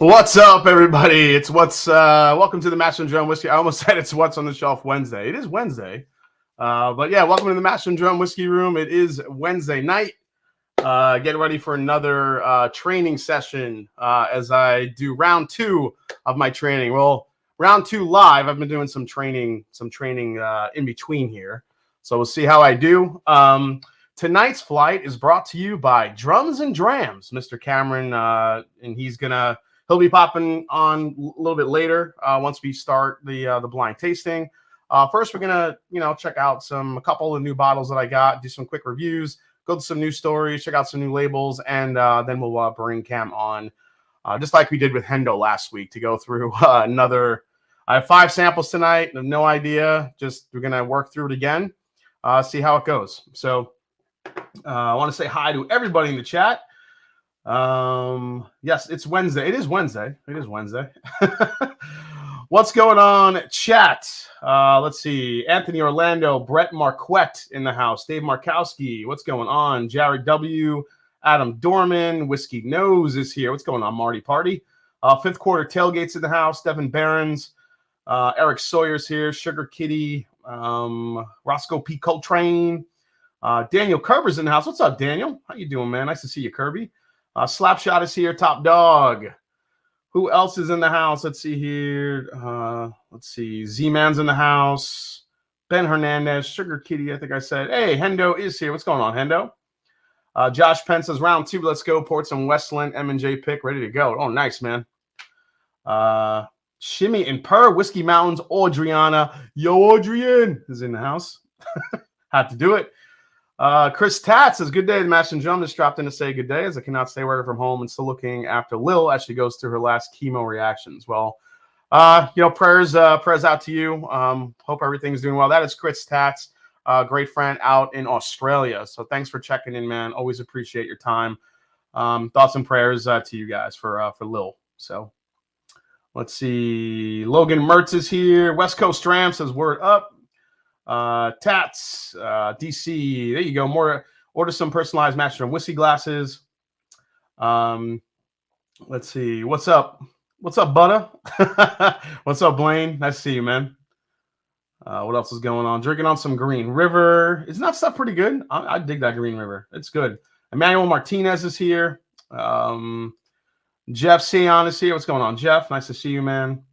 What's up, everybody? It's welcome to the Master and Drum Whiskey. I almost said it's What's on the Shelf Wednesday. It is Wednesday, but yeah, welcome to the Master and Drum Whiskey Room. It is Wednesday night. Get ready for another training session as I do round 2 of my training. Well, round 2 live. I've been doing some training in between here, so we'll see how I do. Tonight's flight is brought to you by Drums and Drams, Mr. Cameron, and he'll be popping on a little bit later once we start the blind tasting. First, we're gonna check out a couple of new bottles that I got, do some quick reviews, go to some new stories, check out some new labels, and then we'll bring Cam on, just like we did with Hendo last week, to go through another. I have 5 samples tonight. I have no idea. We're gonna work through it again, see how it goes. So I want to say hi to everybody in the chat. Yes, it's Wednesday. It is Wednesday. What's going on, chat? Let's see. Anthony Orlando, Brett Marquette in the house. Dave Markowski. What's going on? Jared W. Adam Dorman. Whiskey Nose is here. What's going on, Marty Party? Fifth Quarter Tailgates in the house. Devin Barons. Eric Sawyer's here. Sugar Kitty. Roscoe P. Coltrane. Daniel Kerber's in the house. What's up, Daniel? How you doing, man? Nice to see you, Kirby. Slapshot is here. Top Dog. Who else is in the house? Let's see here. Let's see. Z-Man's in the house. Ben Hernandez. Sugar Kitty, I think I said. Hey, Hendo is here. What's going on, Hendo? Josh Pence says round 2. Let's go. Ports and Westland. M&J pick. Ready to go. Oh, nice, man. Shimmy and Purr. Whiskey Mountains. Audriana. Yo, Adrian is in the house. Had to do it. Chris Tats says, good day. The Master and Drum just dropped in to say good day, as I cannot stay away from home and still looking after Lil as she goes through her last chemo reactions. Well, prayers out to you. Hope everything's doing well. That is Chris Tats, great friend out in Australia. So thanks for checking in, man. Always appreciate your time. Thoughts and prayers to you guys for Lil. So let's see. Logan Mertz is here. West Coast Drams says word up. Tats, DC, there you go. Order some personalized Master and whiskey glasses. Let's see. What's up, Butter? What's up, Blaine? Nice to see you, man. What else is going on? Drinking on some Green River. Isn't that stuff pretty good? I dig that Green River. It's good. Emmanuel Martinez is here. Jeff Sion is here. What's going on, Jeff? Nice to see you, man.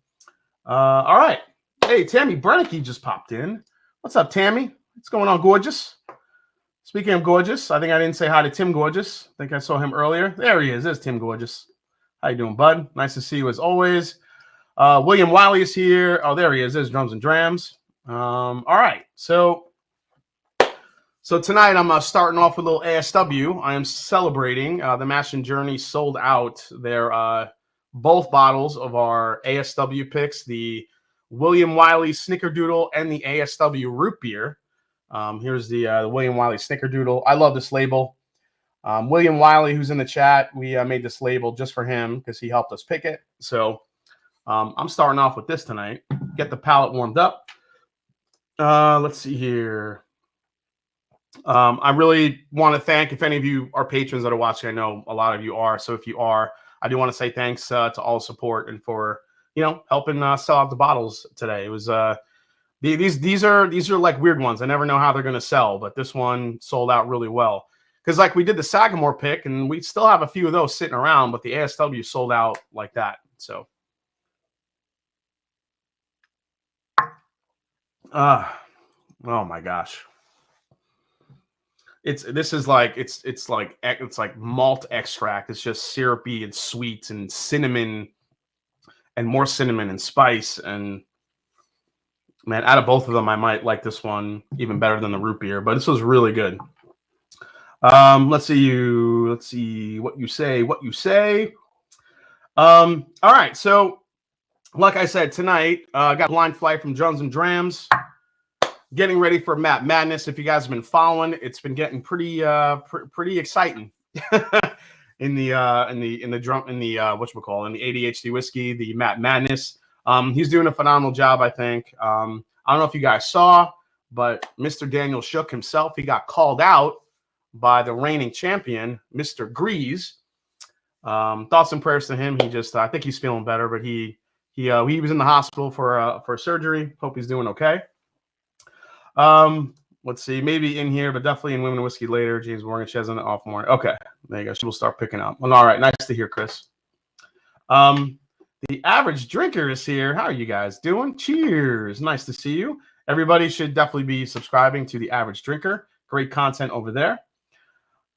All right. Hey, Tammy Brennicky just popped in. What's up, Tammy? What's going on, Gorgeous? Speaking of Gorgeous, I think I didn't say hi to Tim Gorgeous. I think I saw him earlier. There he is. There's Tim Gorgeous. How you doing, bud? Nice to see you as always. William Wiley is here. Oh, there he is. There's Drums and Drams. All right. So tonight I'm starting off with a little ASW. I am celebrating the Mash and Journey sold out their both bottles of our ASW picks, the William Wiley Snickerdoodle and the ASW Root Beer. Here's the William Wiley Snickerdoodle. I love this label. William Wiley, who's in the chat, we made this label just for him because he helped us pick it. So I'm starting off with this tonight. Get the palate warmed up. Let's see here. I really want to thank, if any of you are patrons that are watching, I know a lot of you are. So if you are, I do want to say thanks to all support and for helping sell out the bottles today. It was these are like weird ones. I never know how they're going to sell, but this one sold out really well. Because like we did the Sagamore pick, and we still have a few of those sitting around, but the ASW sold out like that. So, oh my gosh. This is like it's like malt extract. It's just syrupy and sweet and cinnamon and more cinnamon and spice. And man, out of both of them, I might like this one even better than the root beer. But this was really good. Let's see what you say. All right, so like I said, tonight I got a blind flight from Drums and Drams. Getting ready for Map Madness. If you guys have been following, it's been getting pretty exciting in the ADHD whiskey, the Map Madness. He's doing a phenomenal job, I think. I don't know if you guys saw, but Mr. Daniel Shook himself, he got called out by the reigning champion, Mr. Grease. Thoughts and prayers to him. He just, I think he's feeling better, but he was in the hospital for surgery. Hope he's doing okay. Let's see, maybe in here, but definitely in Women and Whiskey later. James Morgan, she has an off morning. Okay, there you go. She will start picking up. Well, all right, nice to hear, Chris. The average drinker is here. How are you guys doing? Cheers. Nice to see you. Everybody should definitely be subscribing to the average drinker. Great content over there.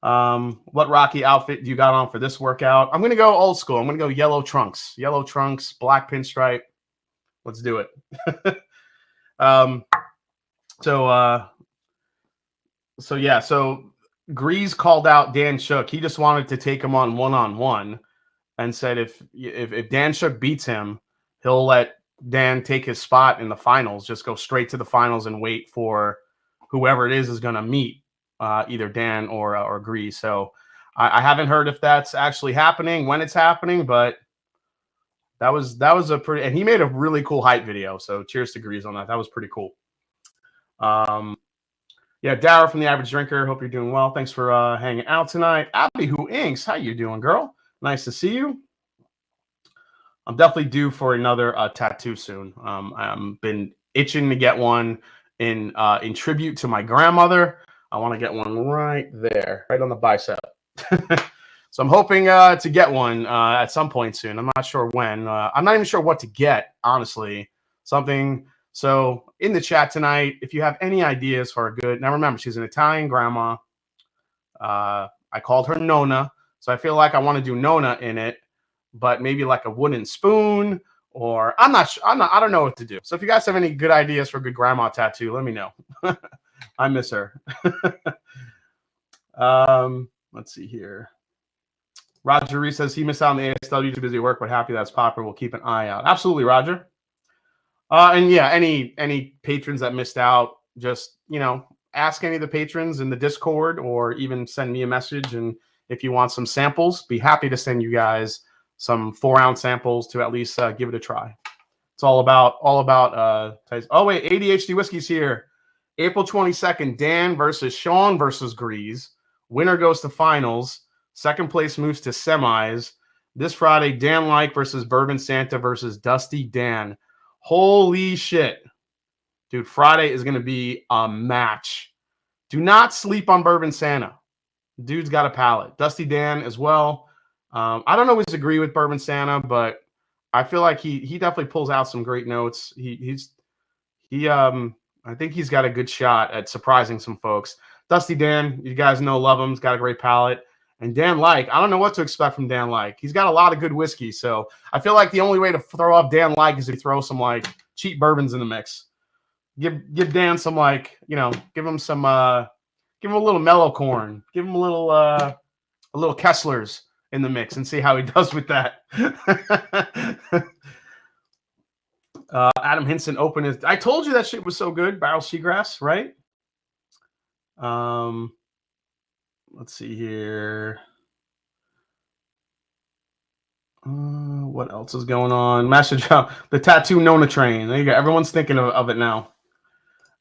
What Rocky outfit do you got on for this workout? I'm gonna go old school. I'm gonna go yellow trunks, black pinstripe. Let's do it. So Grease called out Dan Shook. He just wanted to take him on one-on-one and said if Dan Shook beats him, he'll let Dan take his spot in the finals, just go straight to the finals and wait for whoever it is going to meet, either Dan or Grease. So I haven't heard if that's actually happening, when it's happening, but that was a pretty, and he made a really cool hype video. So cheers to Grease on that. That was pretty cool. Yeah, Dara from the Average Drinker. Hope you're doing well. Thanks for hanging out tonight. Abby Who Inks, how you doing, girl? Nice to see you. I'm definitely due for another tattoo soon. I've been itching to get one in tribute to my grandmother. I want to get one right there, right on the bicep. So I'm hoping to get one at some point soon. I'm not sure when. I'm not even sure what to get, honestly. Something. So in the chat tonight, if you have any ideas for a good, now remember, she's an Italian grandma. I called her Nona. So I feel like I want to do Nona in it, but maybe like a wooden spoon, or I don't know what to do. So if you guys have any good ideas for a good grandma tattoo, let me know. I miss her. Let's see here. Roger Reese says he missed out on the ASW, too busy at work, but happy that's popular. We'll keep an eye out. Absolutely, Roger. And yeah, any patrons that missed out, just, ask any of the patrons in the Discord, or even send me a message. And if you want some samples, be happy to send you guys some 4-ounce samples to at least give it a try. It's all about oh wait, ADHD Whiskey's here. April 22nd, Dan versus Sean versus Grease. Winner goes to finals. Second place moves to semis. This Friday, Dan Like versus Bourbon Santa versus Dusty Dan. Holy shit. Dude, Friday is going to be a match. Do not sleep on Bourbon Santa. Dude's got a palate. Dusty Dan as well. I don't always agree with Bourbon Santa, but I feel like he definitely pulls out some great notes. I think he's got a good shot at surprising some folks. Dusty Dan, you guys love him. He's got a great palate. And Dan Like, I don't know what to expect from Dan Like. He's got a lot of good whiskey, so I feel like the only way to throw off Dan Like is to throw some cheap bourbons in the mix. Give Dan some give him a little mellow corn, give him a little Kessler's in the mix, and see how he does with that. Adam Hinson opened his. I told you that shit was so good, Barrel Seagrass, right? Let's see here. What else is going on? Master Job, the Tattoo Nona train. There you go. Everyone's thinking of it now.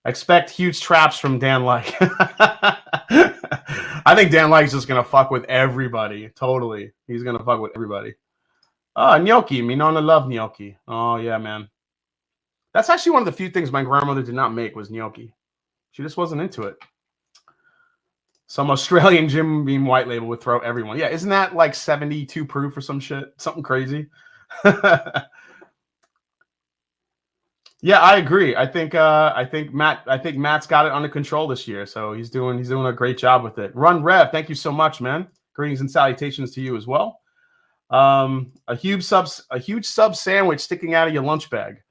Expect huge traps from Dan Like. I think Dan Like's just gonna fuck with everybody. Totally, he's gonna fuck with everybody. Gnocchi. Me Nona love gnocchi. Oh yeah, man. That's actually one of the few things my grandmother did not make was gnocchi. She just wasn't into it. Some Australian Jim Beam white label would throw everyone. Yeah, isn't that like 72 proof or some shit? Something crazy. Yeah, I agree. I think Matt's got it under control this year, so he's doing a great job with it. Run Rev, thank you so much, man. Greetings and salutations to you as well. A huge sub sandwich sticking out of your lunch bag.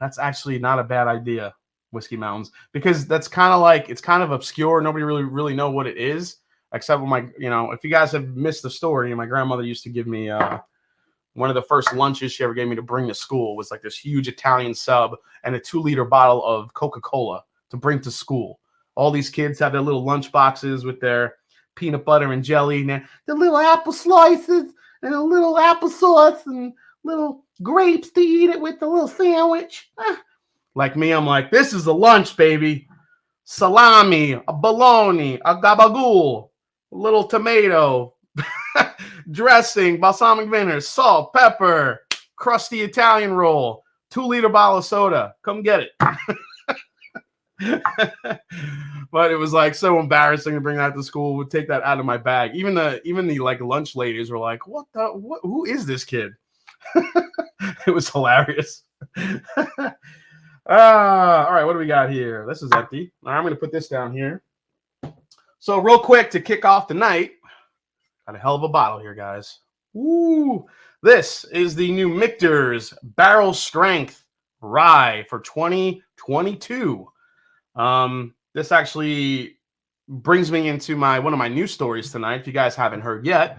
That's actually not a bad idea, Whiskey Mountains, because that's kind of like, it's kind of obscure. Nobody really know what it is, except when if you guys have missed the story, my grandmother used to give me one of the first lunches she ever gave me to bring to school was like this huge Italian sub and a 2-liter bottle of Coca-Cola to bring to school. All these kids have their little lunch boxes with their peanut butter and jelly, and the little apple slices and a little applesauce and little grapes to eat it with, the little sandwich. Like me, I'm like, this is a lunch, baby. Salami, a bologna, a gabagool, a little tomato, dressing, balsamic vinegar, salt, pepper, crusty Italian roll, 2-liter bottle of soda. Come get it. But it was like so embarrassing to bring that to school. Would take that out of my bag. Even the like lunch ladies were like, what who is this kid? It was hilarious. All right, what do we got here? This is empty. All right, I'm gonna put this down here. So real quick to kick off the night, got a hell of a bottle here, guys. Woo! This is the new Michter's Barrel Strength Rye for 2022. This actually brings me into one of my news stories tonight. If you guys haven't heard yet,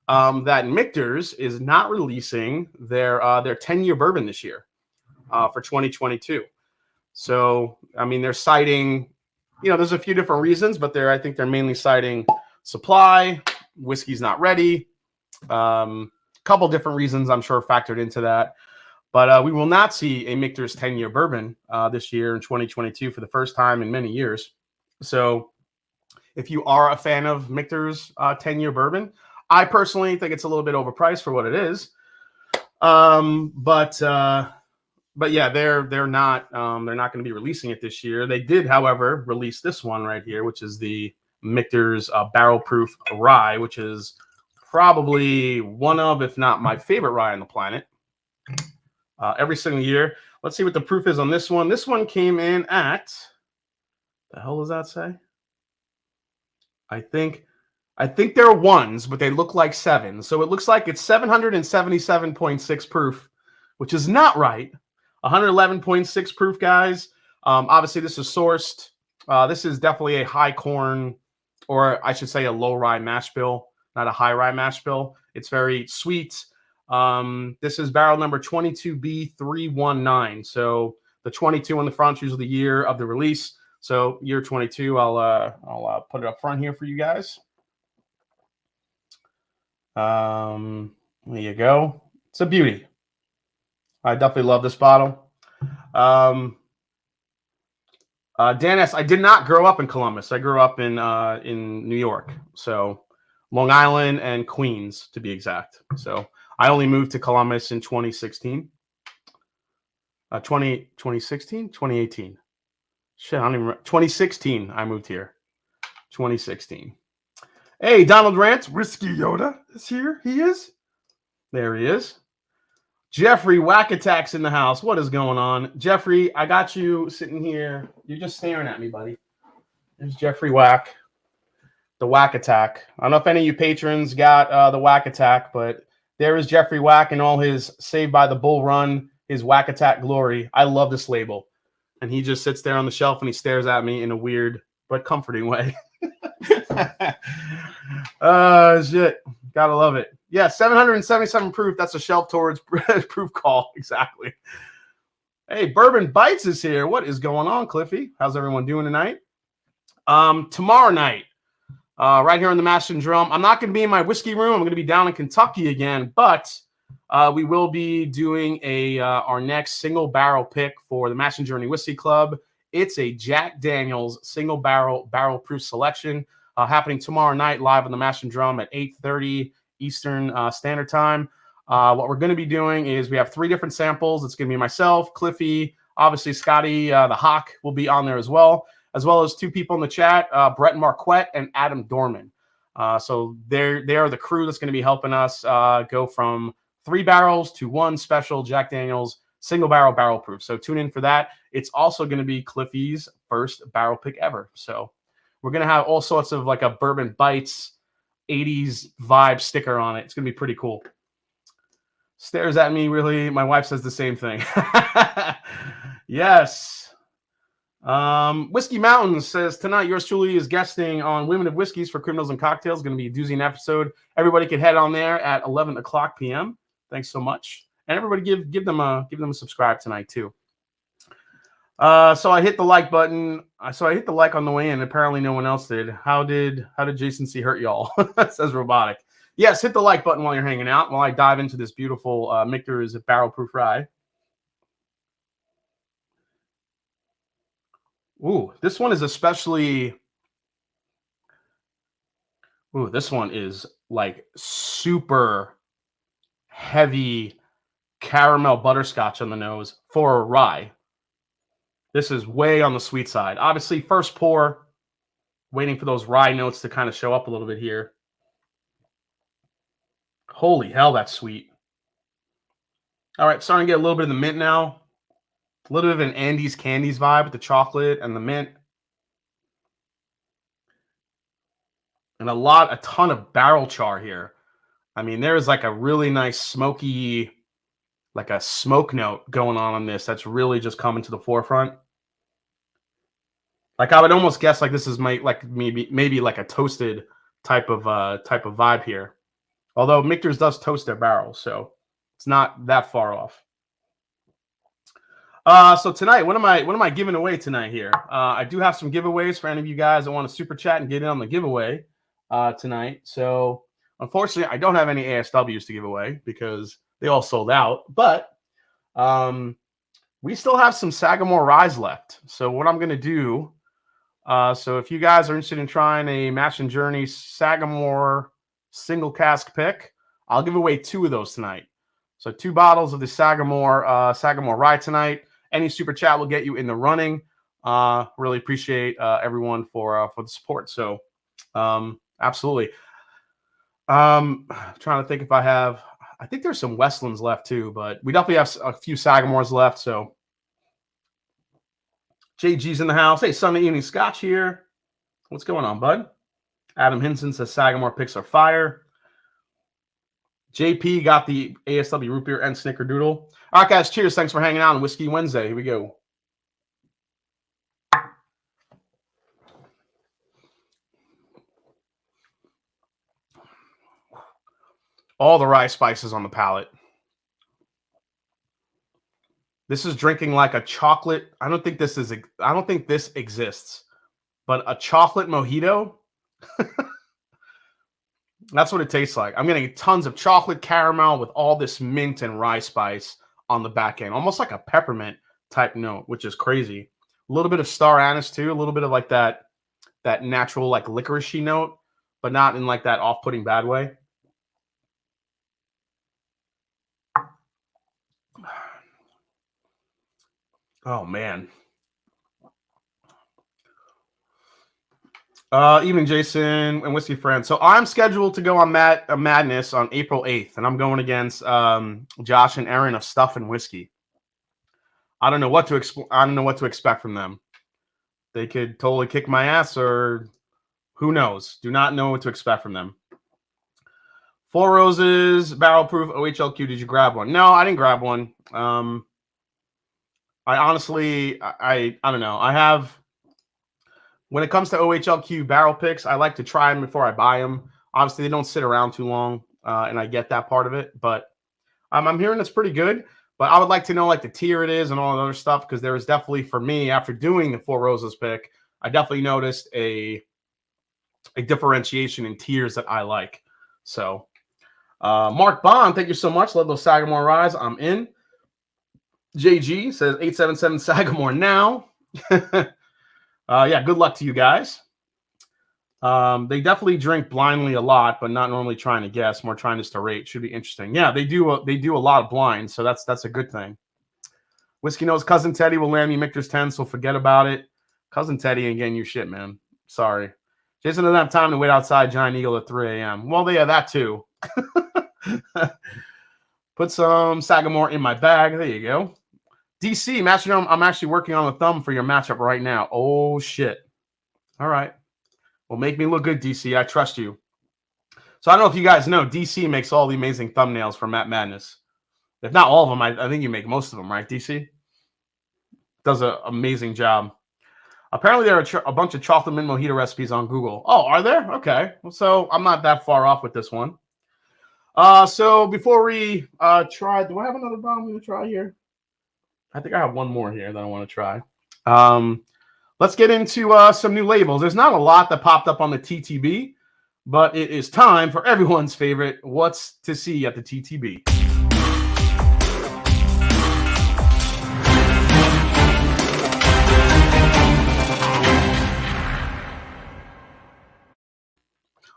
that Michter's is not releasing their 10-year bourbon this year for 2022. So, I mean, they're citing, there's a few different reasons, but I think they're mainly citing supply. Whiskey's not ready. Couple different reasons I'm sure factored into that. But we will not see a Michter's 10-year bourbon this year in 2022 for the first time in many years. So if you are a fan of Michter's 10-year bourbon, I personally think it's a little bit overpriced for what it is. But yeah, they're not going to be releasing it this year. They did, however, release this one right here, which is the Michter's Barrel Proof Rye, which is probably one of, if not my favorite rye on the planet. Every single year. Let's see what the proof is on this one. This one came in at, the hell does that say? I think they're ones, but they look like sevens. So it looks like it's 777.6 proof, which is not right. 111.6 proof, guys. Obviously, this is sourced. This is definitely a high corn, or I should say a low rye mash bill, not a high rye mash bill. It's very sweet. This is barrel number 22B319. So the 22 on the front is usually the year of the release. So year 22, I'll put it up front here for you guys. There you go. It's a beauty. I definitely love this bottle. Dennis, I did not grow up in Columbus. I grew up in New York. So Long Island and Queens, to be exact. So I only moved to Columbus in 2016. 2016? 2018. Shit, I don't even remember. 2016, I moved here. 2016. Hey, Donald Rant, Risky Yoda is here. He is. There he is. Jeffrey Whack Attack's in the house. What is going on? Jeffrey, I got you sitting here. You're just staring at me, buddy. There's Jeffrey Whack. The Whack Attack. I don't know if any of you patrons got the Whack Attack, but there is Jeffrey Whack and all his Saved by the Bull Run, his Whack Attack glory. I love this label. And he just sits there on the shelf and he stares at me in a weird but comforting way. Shit. Gotta love it. Yeah, 777 proof. That's a shelf towards proof call. Exactly. Hey, Bourbon Bites is here. What is going on, Cliffy? How's everyone doing tonight? Tomorrow night, right here on the Mash and Drum. I'm not going to be in my whiskey room. I'm going to be down in Kentucky again, but we will be doing our next single barrel pick for the Mash and Journey Whiskey Club. It's a Jack Daniel's single barrel proof selection happening tomorrow night live on the Mash and Drum at 8:30 Eastern Standard Time. What we're going to be doing is we have 3 different samples. It's going to be myself, Cliffy, obviously Scotty the Hawk will be on there as well as 2 people in the chat, Brett Marquette and Adam Dorman. So they are the crew that's going to be helping us go from 3 barrels to 1 special Jack Daniel's single barrel proof. So tune in for that. It's also going to be Cliffy's first barrel pick ever. So we're going to have all sorts of like a Bourbon Bites 80s vibe sticker on it. It's going to be pretty cool. Stares at me, really. My wife says the same thing. Yes. Whiskey Mountains says, tonight yours truly is guesting on Women of Whiskeys for Criminals and Cocktails. Going to be a doozy an episode. Everybody can head on there at 11 o'clock p.m. Thanks so much. And everybody give them a subscribe tonight too. So I hit the like button. So I hit the like on the way in. Apparently no one else did. How did Jason C hurt y'all? Says Robotic. Yes, hit the like button while you're hanging out, while I dive into this beautiful Michter's Barrel Proof Rye. Ooh, this one is especially... Ooh, this one is like super heavy caramel butterscotch on the nose for a rye. This is way on the sweet side. Obviously, first pour, waiting for those rye notes to kind of show up a little bit here. Holy hell, that's sweet. All right, starting to get a little bit of the mint now. A little bit of an Andes Candies vibe with the chocolate and the mint. And a ton of barrel char here. I mean, there's like a really nice smoky, like a smoke note going on this that's really just coming to the forefront. Like I would almost guess like this is maybe like a toasted type of vibe here. Although Michter's does toast their barrels, so it's not that far off. So tonight, what am I giving away tonight here? I do have some giveaways for any of you guys that want to super chat and get in on the giveaway tonight. So unfortunately, I don't have any ASWs to give away because they all sold out. But we still have some Sagamore Ryes left. So what I'm going to do, so if you guys are interested in trying a Mash and Journey Sagamore single cask pick, I'll give away 2 of those tonight. So 2 bottles of the Sagamore Rye tonight. Any super chat will get you in the running. Really appreciate everyone for the support. So absolutely. Trying to think if I think there's some Westlands left too, but we definitely have a few Sagamores left. So JG's in the house. Hey, Sunday evening Scotch here. What's going on, bud? Adam Hinson says Sagamore picks are fire. JP got the ASW root beer and snickerdoodle. All right, guys. Cheers. Thanks for hanging out on Whiskey Wednesday. Here we go. All the rye spices on the palate. This is drinking like a chocolate. I don't think this exists, but a chocolate mojito. That's what it tastes like. I'm getting tons of chocolate caramel with all this mint and rye spice on the back end, almost like a peppermint type note, which is crazy. A little bit of star anise too, a little bit of like that natural like licoricey note, but not in like that off-putting bad way. Oh man. Evening, Jason and Whiskey Friends. So I'm scheduled to go on Madness on April 8th, and I'm going against Josh and Aaron of Stuff and Whiskey. I don't know what to expect from them. They could totally kick my ass, or who knows? Do not know what to expect from them. Four Roses Barrel Proof OHLQ. Did you grab one? No, I didn't grab one. I honestly, I don't know. I have. When it comes to OHLQ barrel picks, I like to try them before I buy them. Obviously, they don't sit around too long, and I get that part of it. But I'm hearing it's pretty good. But I would like to know like the tier it is and all that other stuff, because there was definitely, for me, after doing the Four Roses pick, I definitely noticed a differentiation in tiers that I like. So, Mark Bond, thank you so much. Love those Sagamore Ryes. I'm in. JG says 877 Sagamore now. Yeah, good luck to you guys. They definitely drink blindly a lot, but not normally trying to guess, more trying just to rate. Should be interesting. Yeah, they do a lot of blinds, so that's a good thing. Whiskey knows Cousin Teddy will land me Michter's 10, so forget about it. Cousin Teddy ain't getting you shit, man. Sorry. Jason doesn't have time to wait outside Giant Eagle at 3 a.m. Well, yeah, that too. Put some Sagamore in my bag. There you go. DC, Master Drum, I'm actually working on the thumb for your matchup right now. Oh, shit. All right. Well, make me look good, DC. I trust you. So I don't know if you guys know, DC makes all the amazing thumbnails for Matt Madness. If not all of them, I think you make most of them, right, DC? Does an amazing job. Apparently, there are a bunch of chocolate mint mojito recipes on Google. Oh, are there? Okay. So I'm not that far off with this one. So before we try, do I have another bomb I'm going to try here? I think I have one more here that I want to try. Let's get into some new labels. There's not a lot that popped up on the TTB, but it is time for everyone's favorite What's to See at the TTB.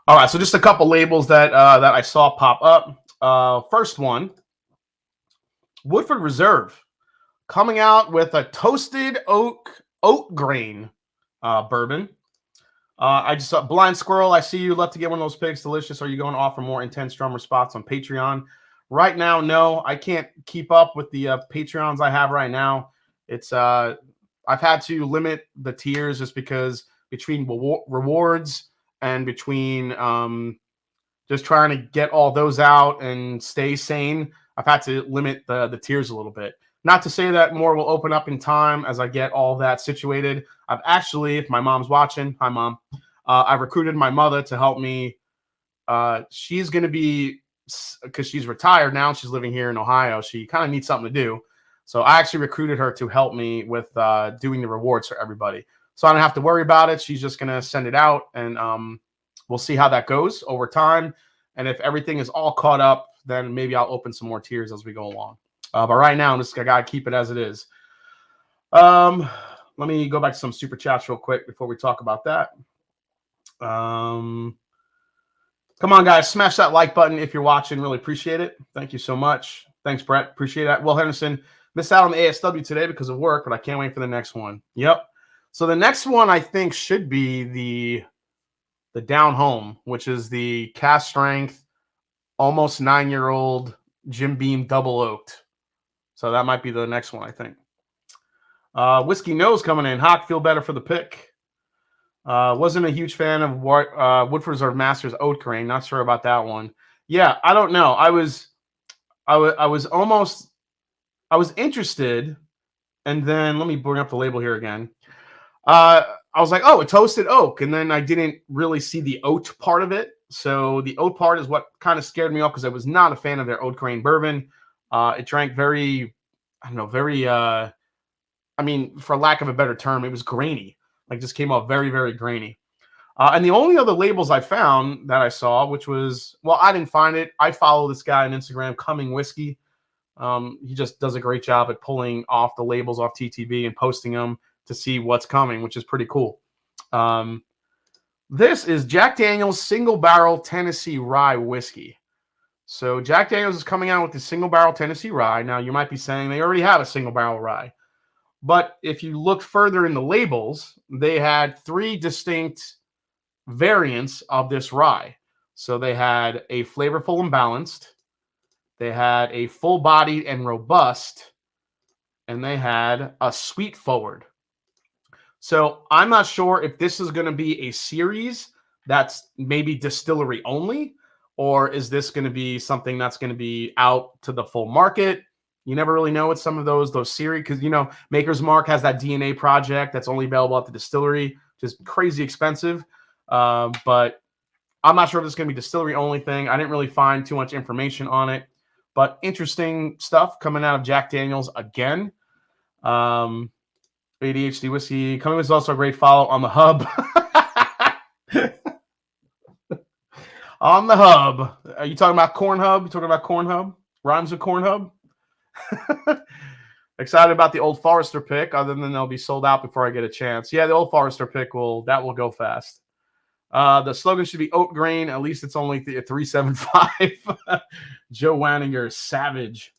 All right, so just a couple labels that that I saw pop up. First one, Woodford Reserve, coming out with a toasted oat grain bourbon. I just saw Blind Squirrel. I see you. Love to get one of those picks. Delicious. Are you going to offer more intense drummer spots on Patreon? Right now, no. I can't keep up with the Patreons I have right now. It's I've had to limit the tiers just because between rewards and between just trying to get all those out and stay sane, I've had to limit the tiers a little bit. Not to say that more will open up in time as I get all that situated. I've actually, if my mom's watching, hi mom, I recruited my mother to help me. She's going to be, because she's retired now, she's living here in Ohio. She kind of needs something to do. So I actually recruited her to help me with doing the rewards for everybody. So I don't have to worry about it. She's just going to send it out, and we'll see how that goes over time. And if everything is all caught up, then maybe I'll open some more tiers as we go along. But right now, I got to keep it as it is. Let me go back to some super chats real quick before we talk about that. Come on, guys. Smash that like button if you're watching. Really appreciate it. Thank you so much. Thanks, Brett. Appreciate that. Will Henderson, missed out on the ASW today because of work, but I can't wait for the next one. Yep. So the next one I think should be the Down Home, which is the cast strength, almost 9-year-old Jim Beam double oaked. So that might be the next one, I think. Whiskey Nose coming in. Hawk, feel better for the pick. Wasn't a huge fan of Woodford Reserve Masters Oat Grain. Not sure about that one. Yeah, I don't know. I was interested, and then let me bring up the label here again. I was like, oh, a toasted oak, and then I didn't really see the oat part of it. So the oat part is what kind of scared me off because I was not a fan of their oat grain bourbon. It drank very, I don't know, very, I mean, for lack of a better term, it was grainy. Like, just came off very, very grainy. And the only other labels I found that I saw, which was, well, I didn't find it. I follow this guy on Instagram, Coming Whiskey. He just does a great job at pulling off the labels off TTB and posting them to see what's coming, which is pretty cool. This is Jack Daniel's Single Barrel Tennessee Rye Whiskey. So Jack Daniel's is coming out with the Single Barrel Tennessee Rye. Now, you might be saying they already have a Single Barrel Rye. But if you look further in the labels, they had 3 distinct variants of this rye. So they had a flavorful and balanced, they had a full-bodied and robust, and they had a sweet forward. So I'm not sure if this is going to be a series that's maybe distillery only, or is this going to be something that's going to be out to the full market? You never really know with some of those series, because, you know, Maker's Mark has that DNA project that's only available at the distillery, just crazy expensive. But I'm not sure if it's going to be distillery only thing. I didn't really find too much information on it, but interesting stuff coming out of Jack Daniel's again. ADHD Whiskey coming is also a great follow on the hub. On the hub. Are you talking about Corn Hub? You talking about Corn Hub? Rhymes with Corn Hub? Excited about the Old Forester pick, other than they'll be sold out before I get a chance. Yeah, the Old Forester pick will go fast. The slogan should be oat grain. At least it's only 375. Joe Wanninger, savage.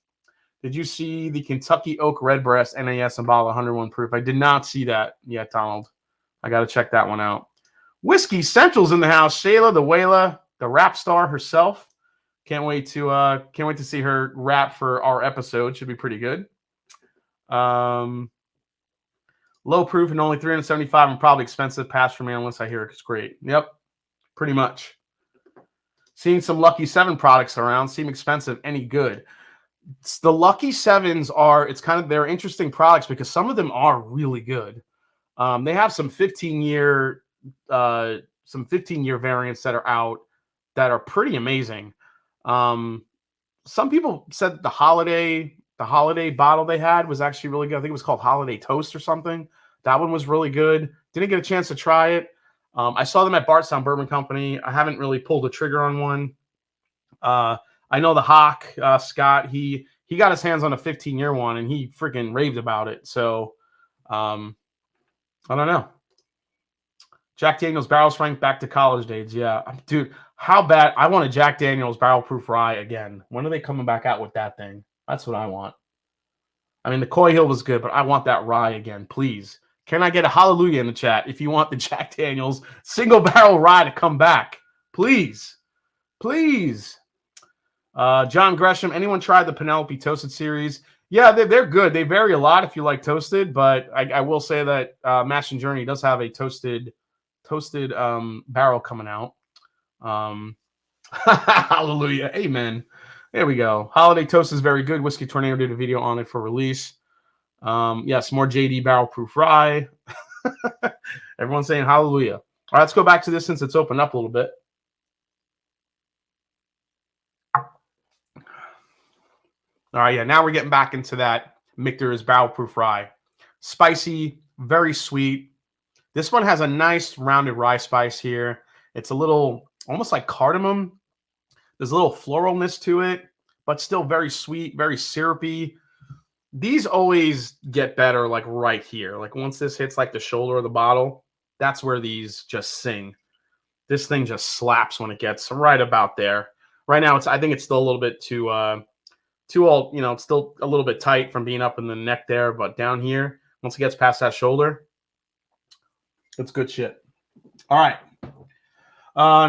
Did you see the Kentucky Oak Redbreast NAS and bottle 101 proof? I did not see that yet, Donald. I got to check that one out. Whiskey Central's in the house. Shayla, the Wayla, the rap star herself. Can't wait to see her rap for our episode. Should be pretty good. Low proof and only 375 and probably expensive. Pass for me unless I hear it's great. Yep, pretty much. Seeing some Lucky 7 products around. Seem expensive. Any good? The Lucky 7s are, they're interesting products because some of them are really good. They have some 15-year variants that are out that are pretty amazing. Some people said the holiday bottle they had was actually really good. I think it was called Holiday Toast or something. That one was really good. Didn't get a chance to try it. I saw them at Bardstown Bourbon Company. I haven't really pulled the trigger on one. I know the Hawk, Scott, he got his hands on a 15-year one and he freaking raved about it. So I don't know. Jack Daniel's barrel strength back to college days. Yeah, dude, how bad? I want a Jack Daniel's barrel proof rye again. When are they coming back out with that thing? That's what I want. I mean, the Coy Hill was good, but I want that rye again, please. Can I get a hallelujah in the chat if you want the Jack Daniel's single barrel rye to come back? Please. Please. John Gresham, anyone tried the Penelope Toasted series? Yeah, they're good. They vary a lot if you like toasted, but I will say that Mash and Journey does have a toasted barrel coming out. Hallelujah. Amen. There we go. Holiday Toast is very good. Whiskey Tornado did a video on it for release. Yes, more JD barrel proof rye. Everyone's saying hallelujah. All right, let's go back to this since it's opened up a little bit. All right, yeah, now we're getting back into that Michter's barrel proof rye. Spicy, very sweet. This one has a nice rounded rye spice here. It's a little, almost like cardamom. There's a little floralness to it, but still very sweet, very syrupy. These always get better like right here. Like once this hits like the shoulder of the bottle, that's where these just sing. This thing just slaps when it gets right about there. Right now, I think it's still a little bit too all, it's still a little bit tight from being up in the neck there, but down here, once it gets past that shoulder, it's good shit. All right.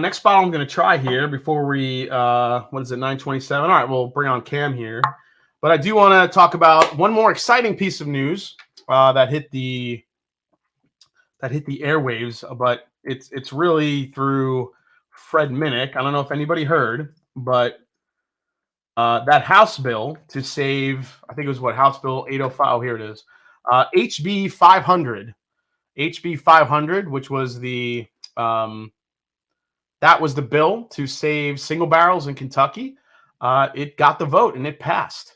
Next bottle I'm going to try here before we, what is it, 9:27? All right, we'll bring on Cam here. But I do want to talk about one more exciting piece of news that hit the airwaves, but it's really through Fred Minnick. I don't know if anybody heard, but that House bill to save, I think it was House Bill 805. Oh, here it is. HB 500. HB 500, which was that was the bill to save single barrels in Kentucky. It got the vote and it passed.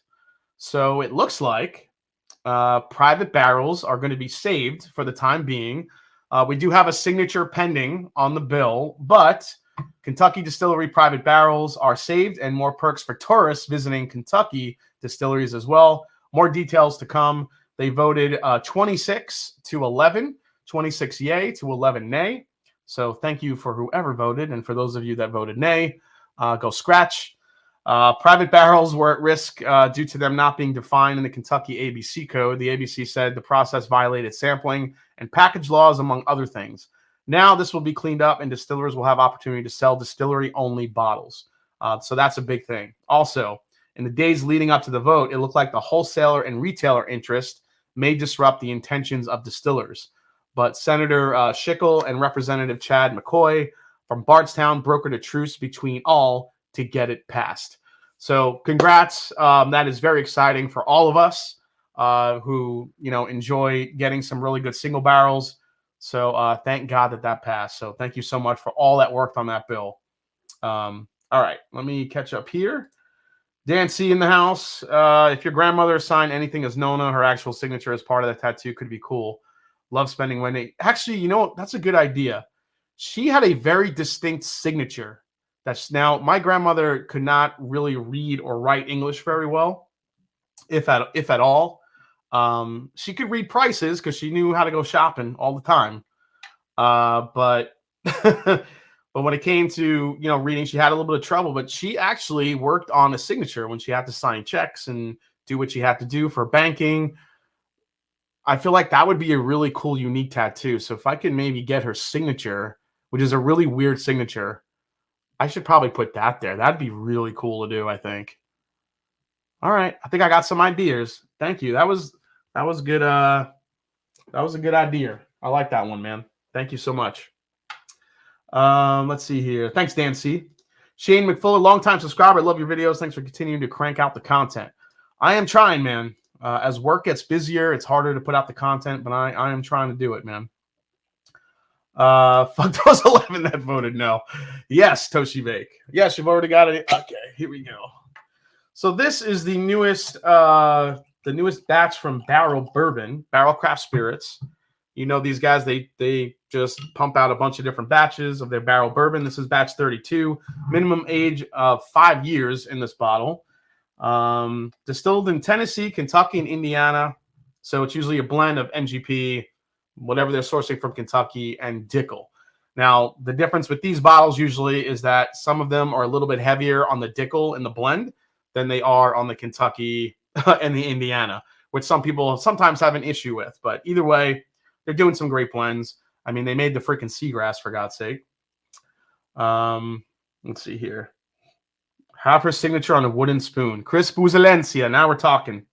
So it looks like private barrels are going to be saved for the time being. We do have a signature pending on the bill, but Kentucky distillery private barrels are saved and more perks for tourists visiting Kentucky distilleries as well. More details to come. They voted 26 to 11, 26 yay to 11 nay. So thank you for whoever voted. And for those of you that voted nay, go scratch. Private barrels were at risk due to them not being defined in the Kentucky ABC code. The ABC said the process violated sampling and package laws, among other things. Now this will be cleaned up and distillers will have opportunity to sell distillery-only bottles. So that's a big thing. Also, in the days leading up to the vote, it looked like the wholesaler and retailer interest may disrupt the intentions of distillers. But Senator Schickel and Representative Chad McCoy from Bardstown brokered a truce between all to get it passed. So congrats. That is very exciting for all of us who, enjoy getting some really good single barrels. So thank God that passed. So thank you so much for all that worked on that bill. All right, let me catch up here. Dan C in the house. If your grandmother signed anything as Nona, her actual signature as part of the tattoo could be cool. Love spending Wendy. Actually, that's a good idea. She had a very distinct signature. That's now, my grandmother could not really read or write English very well, if at all. She could read prices because she knew how to go shopping all the time. But but when it came to reading, she had a little bit of trouble. But she actually worked on a signature when she had to sign checks and do what she had to do for banking. I feel like that would be a really cool, unique tattoo. So if I could maybe get her signature, which is a really weird signature, I should probably put that there. That'd be really cool to do, I think. All right. I think I got some ideas. Thank you. That was That was good. That was a good idea. I like that one, man. Thank you so much. Let's see here. Thanks, Dan C. Shane McFuller, longtime subscriber. I love your videos. Thanks for continuing to crank out the content. I am trying, man. As work gets busier, it's harder to put out the content, but I am trying to do it, man. Fuck those 11 that voted no. Yes, Toshi Bake. Yes, you've already got it. Okay, here we go. So this is the newest batch from Barrel Bourbon, Barrel Craft Spirits. You know these guys, they just pump out a bunch of different batches of their barrel bourbon. This is batch 32, minimum age of 5 years in this bottle. Distilled in Tennessee, Kentucky, and Indiana. So it's usually a blend of MGP, whatever they're sourcing from Kentucky, and Dickel. Now, the difference with these bottles usually is that some of them are a little bit heavier on the Dickel in the blend than they are on the Kentucky and the Indiana, which some people sometimes have an issue with. But either way, they're doing some great blends. I mean, they made the freaking seagrass, for God's sake. Let's see here. Have her signature on a wooden spoon. Chris Buzalencia. Now we're talking.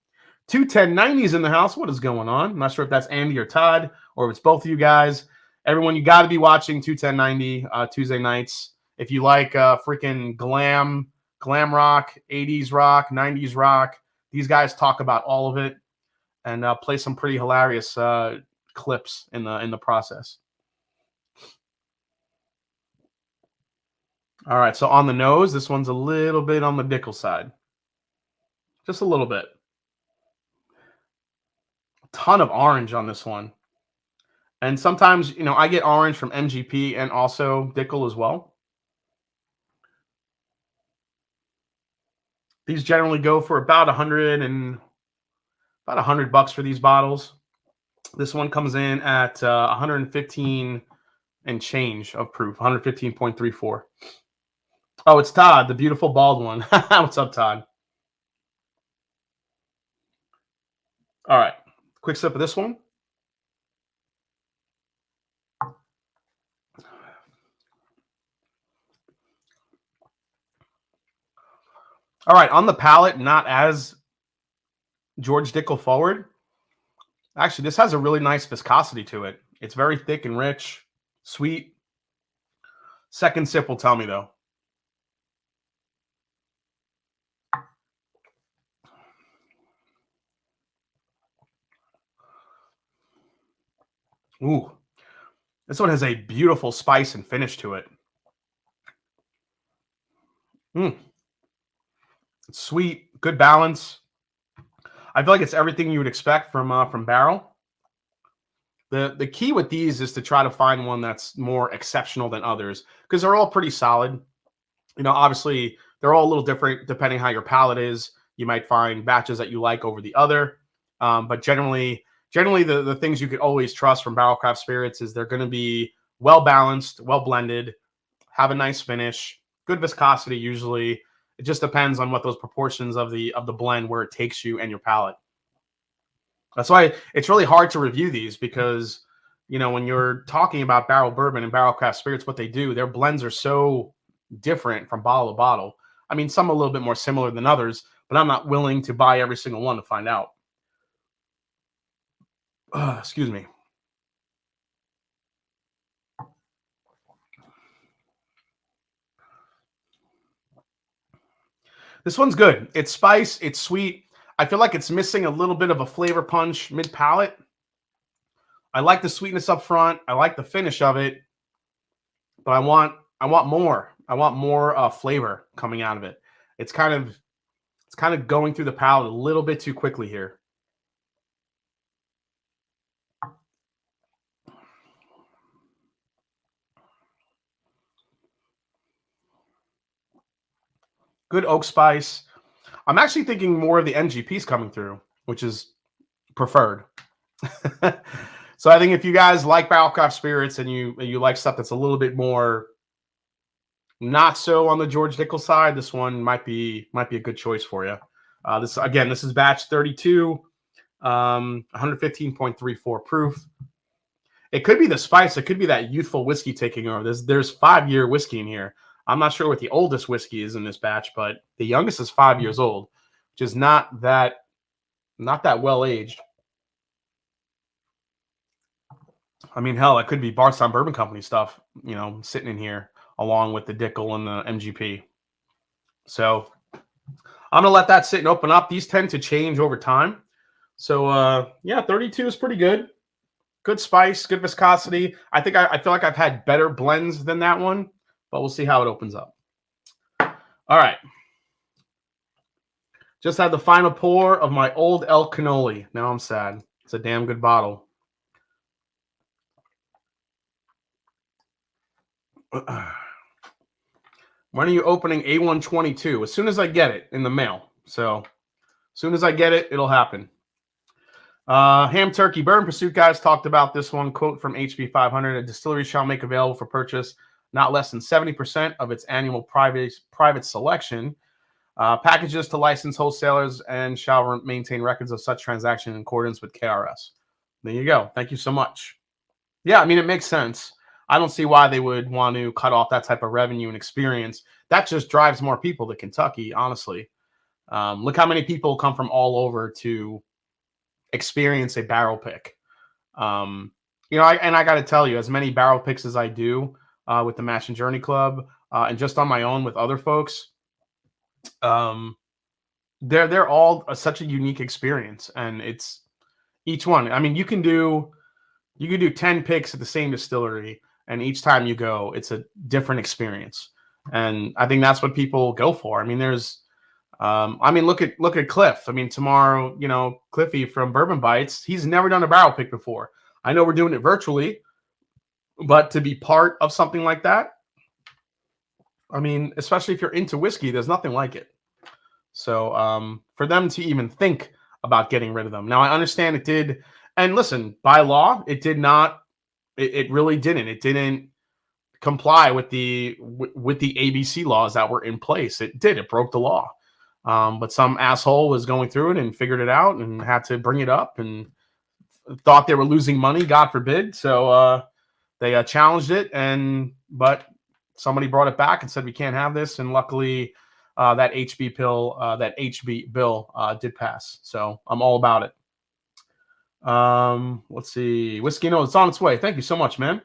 21090s in the house. What is going on? I'm not sure if that's Andy or Todd or if it's both of you guys. Everyone, you got to be watching 21090 Tuesday nights. If you like freaking glam rock, 80s rock, 90s rock, these guys talk about all of it and play some pretty hilarious clips in the process. All right, so on the nose, this one's a little bit on the Dickel side. Just a little bit. A ton of orange on this one. And sometimes, you know, I get orange from MGP and also Dickel as well. These generally go for about $100 for these bottles. This one comes in at 115 and change of proof, 115.34. Oh, it's Todd, the beautiful bald one. What's up, Todd? All right, quick sip of this one. All right, on the palate, not as George Dickel forward. Actually, this has a really nice viscosity to it. It's very thick and rich, sweet. Second sip will tell me, though. Ooh, this one has a beautiful spice and finish to it. It's sweet, good balance. I feel like it's everything you would expect from barrel. The key with these is to try to find one that's more exceptional than others because they're all pretty solid. You know, obviously they're all a little different depending how your palate is. You might find batches that you like over the other, but generally the things you could always trust from Barrel Craft Spirits is they're going to be well balanced, well blended, have a nice finish, good viscosity usually. It just depends on what those proportions of the blend, where it takes you and your palate. That's why it's really hard to review these because, you know, when you're talking about barrel bourbon and Barrel Craft Spirits, what they do, their blends are so different from bottle to bottle. I mean, some a little bit more similar than others, but I'm not willing to buy every single one to find out. Excuse me. This one's good. It's spice. It's sweet. I feel like it's missing a little bit of a flavor punch mid-palate. I like the sweetness up front. I like the finish of it, but I want more. I want more flavor coming out of it. It's kind of going through the palate a little bit too quickly here. Good oak spice. I'm actually thinking more of the MGPs coming through, which is preferred. So I think if you guys like Barrel Craft Spirits and you like stuff that's a little bit more not so on the George Dickel side, this one might be a good choice for you. This is batch 32, 115.34 proof. It could be the spice. It could be that youthful whiskey taking over. There's 5-year whiskey in here. I'm not sure what the oldest whiskey is in this batch, but the youngest is 5 years old, which is not that well aged. I mean, hell, it could be Bardstown Bourbon Company stuff, you know, sitting in here along with the Dickel and the MGP. So I'm going to let that sit and open up. These tend to change over time. So, yeah, 32 is pretty good. Good spice, good viscosity. I think I feel like I've had better blends than that one, but we'll see how it opens up. All right. Just had the final pour of my Old El Cannoli. Now I'm sad. It's a damn good bottle. When are you opening A122? As soon as I get it in the mail. So as soon as I get it, it'll happen. Ham Turkey Bourbon Pursuit guys talked about this one. Quote from HB 500: a distillery shall make available for purchase not less than 70% of its annual private selection packages to licensed wholesalers and shall maintain records of such transaction in accordance with KRS. There you go. Thank you so much. Yeah, I mean, it makes sense. I don't see why they would want to cut off that type of revenue and experience. That just drives more people to Kentucky, honestly. Look how many people come from all over to experience a barrel pick. You know, I got to tell you, as many barrel picks as I do with the Mash and Journey Club and just on my own with other folks, they're all such a unique experience, and it's each one. I mean, you can do 10 picks at the same distillery, and each time you go, it's a different experience. And I think that's what people go for. I mean, there's look at Cliff. I mean, tomorrow, you know, Cliffy from Bourbon Bites, he's never done a barrel pick before. I know we're doing it virtually, but to be part of something like that, I mean, especially if you're into whiskey, there's nothing like it. So for them to even think about getting rid of them. Now, I understand it did. And listen, by law, it did not. It really didn't. It didn't comply with the ABC laws that were in place. It did. It broke the law. But some asshole was going through it and figured it out and had to bring it up and thought they were losing money, God forbid. So they challenged it, but somebody brought it back and said we can't have this. And luckily, that HB bill did pass. So I'm all about it. Let's see. Whiskey No, it's on its way. Thank you so much, man.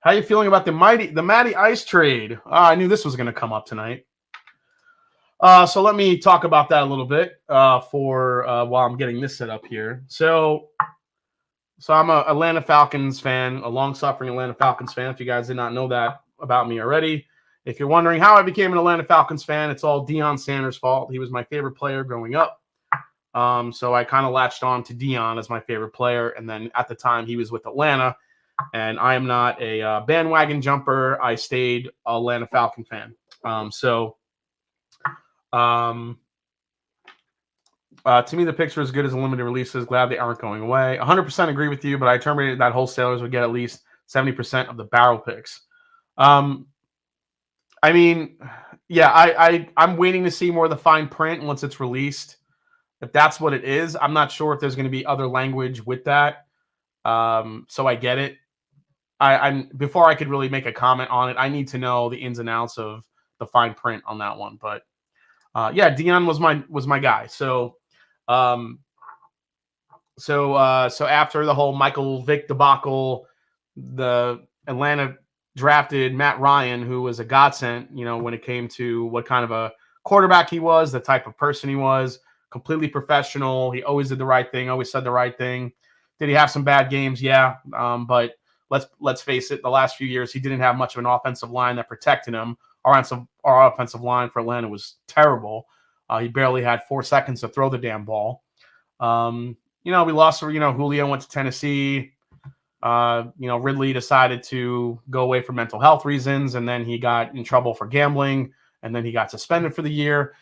How are you feeling about the Matty Ice trade? I knew this was going to come up tonight. So let me talk about that a little bit while I'm getting this set up here. So I'm a Atlanta Falcons fan, a long-suffering Atlanta Falcons fan. If you guys did not know that about me already, if you're wondering how I became an Atlanta Falcons fan, it's all Deion Sanders' fault. He was my favorite player growing up. So I kind of latched on to Deion as my favorite player. And then at the time he was with Atlanta, and I am not a bandwagon jumper. I stayed Atlanta Falcon fan. To me, the picture is good as a limited releases. Glad they aren't going away. 100% agree with you, but I terminated that wholesalers would get at least 70% of the barrel picks. I mean, yeah, I'm waiting to see more of the fine print once it's released. If that's what it is, I'm not sure if there's going to be other language with that. So I get it. Before I could really make a comment on it, I need to know the ins and outs of the fine print on that one. But yeah, Deion was my guy. So after the whole Michael Vick debacle, the Atlanta drafted Matt Ryan, who was a godsend, you know, when it came to what kind of a quarterback he was, the type of person he was. Completely professional. He always did the right thing, always said the right thing. Did he have some bad games? Yeah. But let's face it, the last few years, he didn't have much of an offensive line that protected him. Our offensive line for Atlanta was terrible. He barely had 4 seconds to throw the damn ball. You know, we lost, you know, Julio went to Tennessee. You know, Ridley decided to go away for mental health reasons, and then he got in trouble for gambling, and then he got suspended for the year.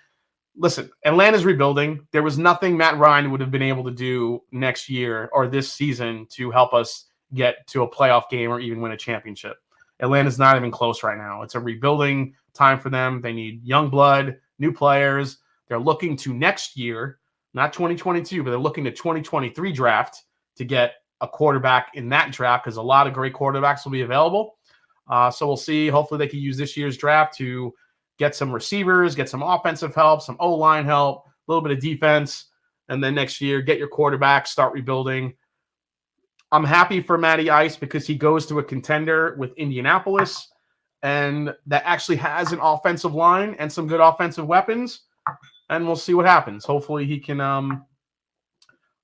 Listen, Atlanta's rebuilding. There was nothing Matt Ryan would have been able to do next year or this season to help us get to a playoff game or even win a championship. Atlanta's not even close right now. It's a rebuilding time for them. They need young blood, new players. They're looking to next year, not 2022, but they're looking to 2023 draft to get a quarterback in that draft because a lot of great quarterbacks will be available. So we'll see. Hopefully they can use this year's draft to get some receivers, get some offensive help, some O-line help, a little bit of defense, and then next year get your quarterback, start rebuilding. I'm happy for Matty Ice because he goes to a contender with Indianapolis, and that actually has an offensive line and some good offensive weapons. And we'll see what happens. Hopefully, he can.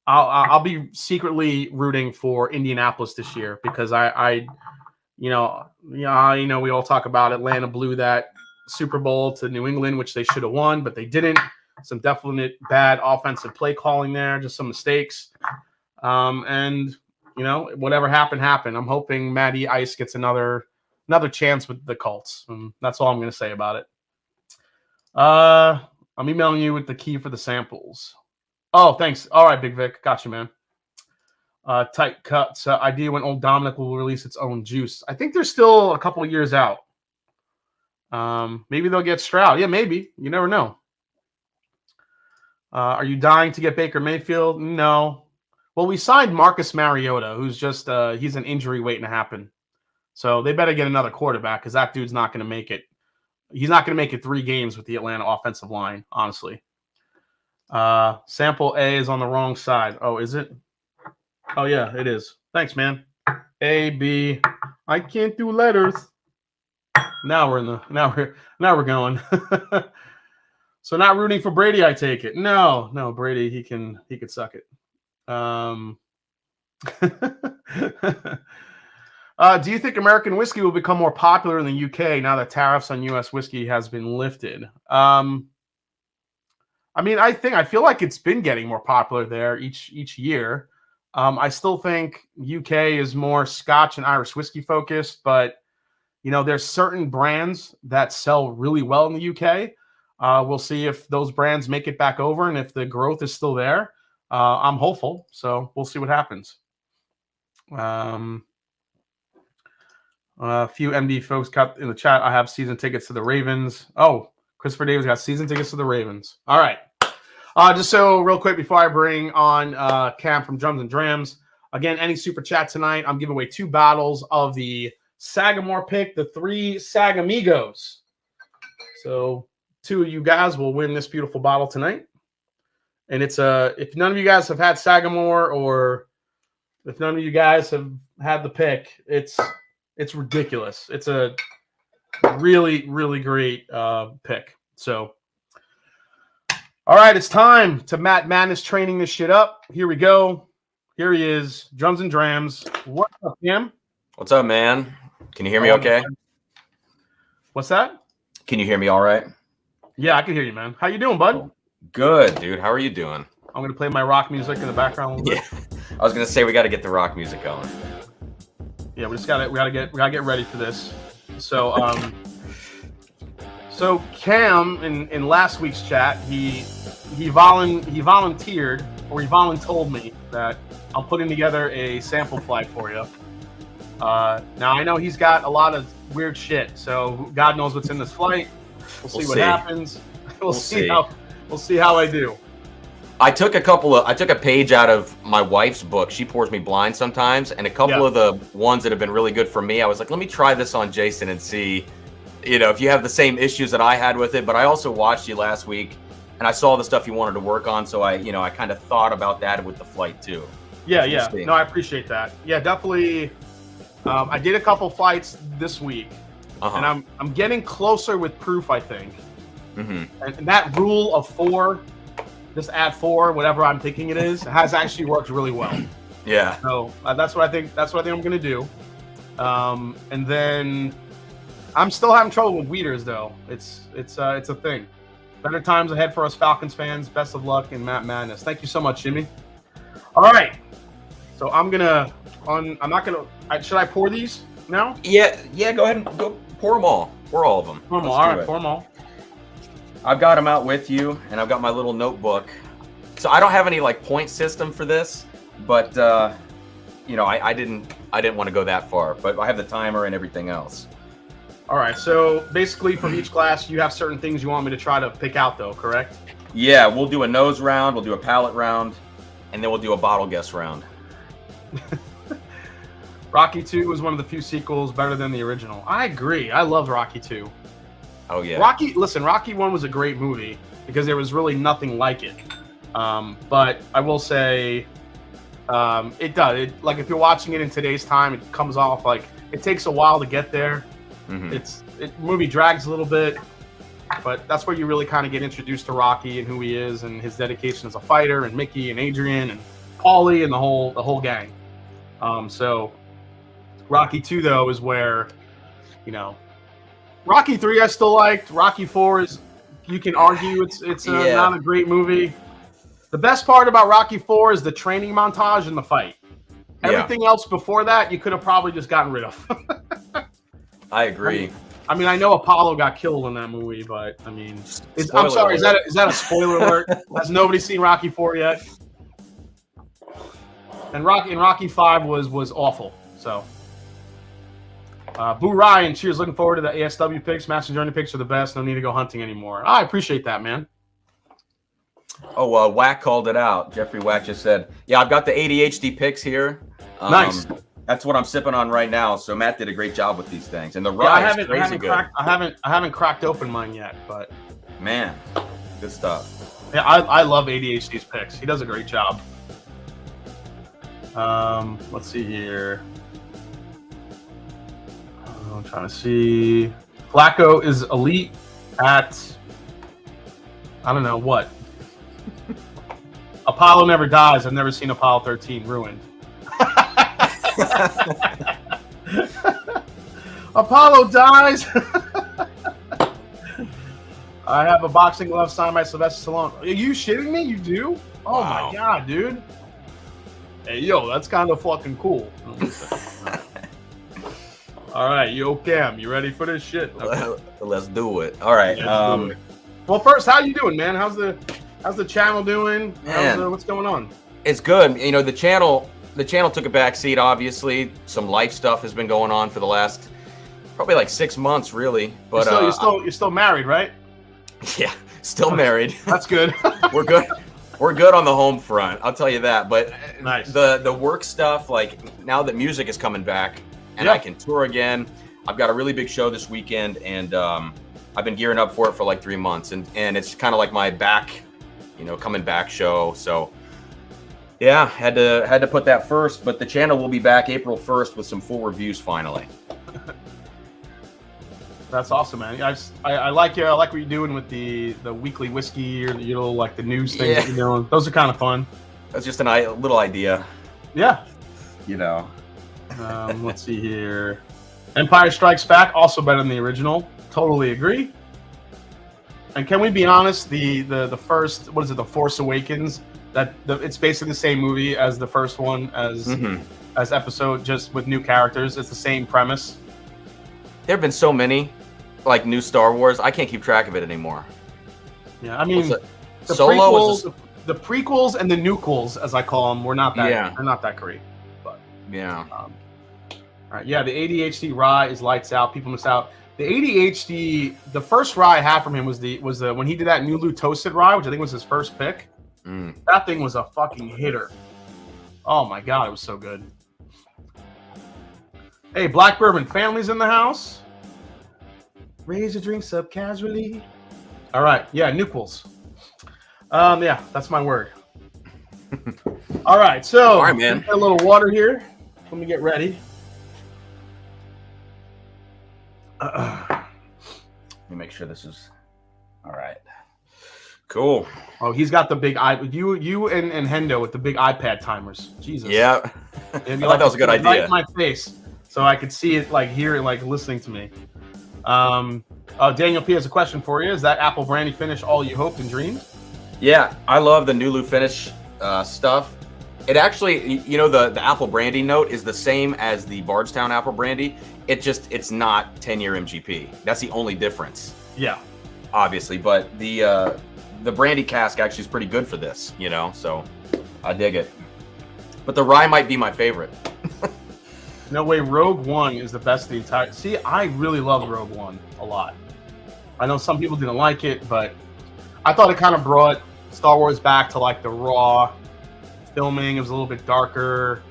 I'll be secretly rooting for Indianapolis this year because we all talk about Atlanta blew that Super Bowl to New England, which they should have won, but they didn't. Some definite bad offensive play calling there, just some mistakes. And whatever happened. I'm hoping Matty Ice gets another chance with the Colts. And that's all I'm going to say about it. I'm emailing you with the key for the samples. Oh, thanks. All right, Big Vic. Got you, man. Tight cuts. Idea when Old Dominic will release its own juice. I think they're still a couple of years out. Maybe they'll get Stroud. Yeah, maybe. You never know. Are you dying to get Baker Mayfield? No. Well, we signed Marcus Mariota, who's just he's an injury waiting to happen. So they better get another quarterback because that dude's not going to make it. He's not going to make it 3 games with the Atlanta offensive line, honestly. Sample A is on the wrong side. Oh, is it? Oh, yeah, it is. Thanks, man. A, B. I can't do letters. Now we're going. So not rooting for Brady, I take it. No, Brady, he could suck it. Do you think American whiskey will become more popular in the UK now that tariffs on US whiskey has been lifted? I feel like it's been getting more popular there each year. I still think UK is more Scotch and Irish whiskey focused, but there's certain brands that sell really well in the UK. We'll see if those brands make it back over and if the growth is still there. I'm hopeful, so we'll see what happens. A few MD folks got in the chat. I have season tickets to the Ravens. Oh, Christopher Davis got season tickets to the Ravens. All right. Just so real quick before I bring on Cam from Drums and Drams. Again, any super chat tonight, I'm giving away 2 bottles of the Sagamore pick, the 3 Sagamigos. So 2 of you guys will win this beautiful bottle tonight. And it's if none of you guys have had Sagamore or if none of you guys have had the pick, it's ridiculous. It's a really, really great pick. So, all right, it's time to Matt Madness training this shit up. Here we go. Here he is, Drums and Drams. What's up, Cam? What's up, man? Can you hear me okay? What's that? Can you hear me all right? Yeah, I can hear you, man. How you doing, bud? Good, dude. How are you doing? I'm going to play my rock music in the background. Yeah. I was going to say we got to get the rock music going. Yeah, we gotta get ready for this. So so Cam in last week's chat, he volunteered or he told me that I'm putting together a sample flight for you. Now I know he's got a lot of weird shit, so God knows what's in this flight. We'll see what happens. We'll see how I do. I took a page out of my wife's book. She pours me blind sometimes, and a couple of the ones that have been really good for me, I was like, let me try this on Jason and see, if you have the same issues that I had with it. But I also watched you last week, and I saw the stuff you wanted to work on, so I kind of thought about that with the flight too. Yeah. No, I appreciate that. Yeah, definitely. I did a couple flights this week, and I'm getting closer with Proof, I think. Mm-hmm. And that rule of 4. Just add 4, whatever I'm thinking it is, has actually worked really well. Yeah. So that's what I think. That's what I think I'm gonna do. And then I'm still having trouble with weeders, though. It's a thing. Better times ahead for us Falcons fans. Best of luck in Matt Madness. Thank you so much, Jimmy. All right. So I'm not gonna. Should I pour these now? Yeah. Go ahead and go pour them all. Pour all of them. Pour them all. All right. Pour them all. I've got them out with you, and I've got my little notebook. So I don't have any point system for this, but I didn't want to go that far. But I have the timer and everything else. All right. So basically, for each class, you have certain things you want me to try to pick out, though, correct? Yeah, we'll do a nose round, we'll do a palate round, and then we'll do a bottle guess round. Rocky 2 was one of the few sequels better than the original. I agree. I love Rocky 2. Oh, yeah. Rocky 1 was a great movie because there was really nothing like it. But I will say It does. Like if you're watching it in today's time, it comes off like it takes a while to get there. Movie drags a little bit, but that's where you really kind of get introduced to Rocky and who he is and his dedication as a fighter, and Mickey and Adrian and Paulie and the whole gang. So Rocky 2 though is where, Rocky 3 I still liked. Rocky 4 is, you can argue it's not a great movie. The best part about Rocky 4 is the training montage and the fight. Everything else before that, you could have probably just gotten rid of. I agree. I mean, I know Apollo got killed in that movie, but I mean, I'm sorry. Is that a spoiler alert? Has nobody seen Rocky 4 yet? And Rocky 5 was awful. So, Boo Ryan, cheers. Looking forward to the ASW picks. Master Journey picks are the best. No need to go hunting anymore. I appreciate that, man. Oh, Whack called it out. Jeffrey Whack just said, "Yeah, I've got the ADHD picks here. Nice. That's what I'm sipping on right now." So Matt did a great job with these things, and the rye is crazy good. I haven't cracked open mine yet, but man, good stuff. Yeah, I love ADHD's picks. He does a great job. Let's see here. I'm trying to see. Flacco is elite at, I don't know what. Apollo never dies. I've never seen Apollo 13 ruined. Apollo dies. I have a boxing glove signed by Sylvester Stallone. Are you shitting me? You do? Oh wow. My god, dude. Hey, yo, that's kind of fucking cool. All right, yo, Cam, you ready for this shit? Okay. Let's do it. All right. Do it. Well, first, how you doing, man? How's the channel doing? What's going on? It's good. The channel took a back seat. Obviously, some life stuff has been going on for the last probably like 6 months, really. But you're still married, right? Yeah, still married. That's good. We're good. We're good on the home front. I'll tell you that. But nice. The work stuff, like now that music is coming back and I can tour again, I've got a really big show this weekend, and I've been gearing up for it for like 3 months, and it's kind of like my back, coming back show. So yeah, had to put that first. But the channel will be back April 1st with some full reviews finally. That's awesome, man. I like what you're doing with the weekly whiskey, or like the news thing that you're doing. Those are kind of fun. That's just a little idea. Yeah. Let's see here. Empire Strikes Back, also better than the original. Totally agree. And can we be honest? The first, what is it? The Force Awakens. It's basically the same movie as the first one, as episode, just with new characters. It's the same premise. There have been so many, like, new Star Wars. I can't keep track of it anymore. Yeah, I mean, the prequels and the nuquels, as I call them, were not that. Yeah. They're not that great. But yeah. All right. Yeah, the ADHD rye is lights out. People miss out. The ADHD, the first rye I had from him was when he did that Nulu Toasted Rye, which I think was his first pick. That thing was a fucking hitter. Oh my god, it was so good. Hey, Black Bourbon family's in the house. Raise your drinks up casually. All right, yeah, nuquels. Yeah, that's my word. All right, so all right, man. A little water here. Let me get ready. Let me make sure this is all right. Cool. Oh, he's got the big you and Hendo with the big iPad timers. Jesus. Yeah. I thought that was a good idea. Right in my face, so I could see it, like hear it, like listening to me. Daniel P has a question for you. Is that apple brandy finish all you hoped and dreamed? Yeah, I love the Nulu finish stuff. It actually, the apple brandy note is the same as the Bardstown apple brandy. It's not 10-year MGP. That's the only difference. Yeah. Obviously, but the brandy cask actually is pretty good for this, so I dig it. But the rye might be my favorite. No way, Rogue One is the best of the entire... See, I really love Rogue One a lot. I know some people didn't like it, but I thought it kind of brought Star Wars back to like the raw filming. It was a little bit darker.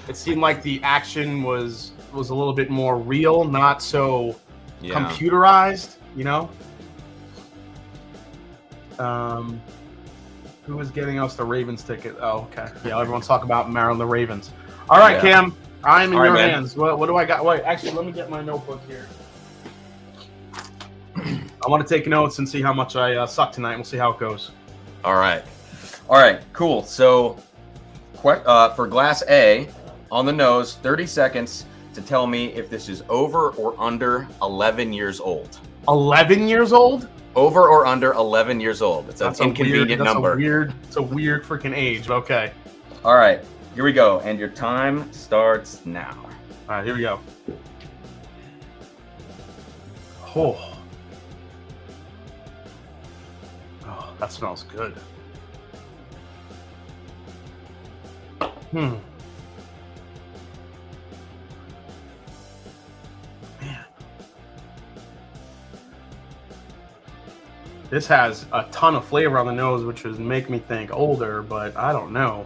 It seemed like the action was a little bit more real, not so computerized, Who is getting us the Ravens ticket? Oh, okay. Yeah, everyone's talking about Maryland Ravens. All right, Cam. I'm in your hands. What do I got? Wait, actually, let me get my notebook here. I want to take notes and see how much I suck tonight. We'll see how it goes. All right. All right, cool. So for glass A, on the nose, 30 seconds to tell me if this is over or under 11 years old. 11 years old? Over or under 11 years old. It's an inconvenient number. It's a weird freaking age. Okay. All right, here we go. And your time starts now. All right, here we go. Oh, that smells good. Man. This has a ton of flavor on the nose, which would make me think older, but I don't know.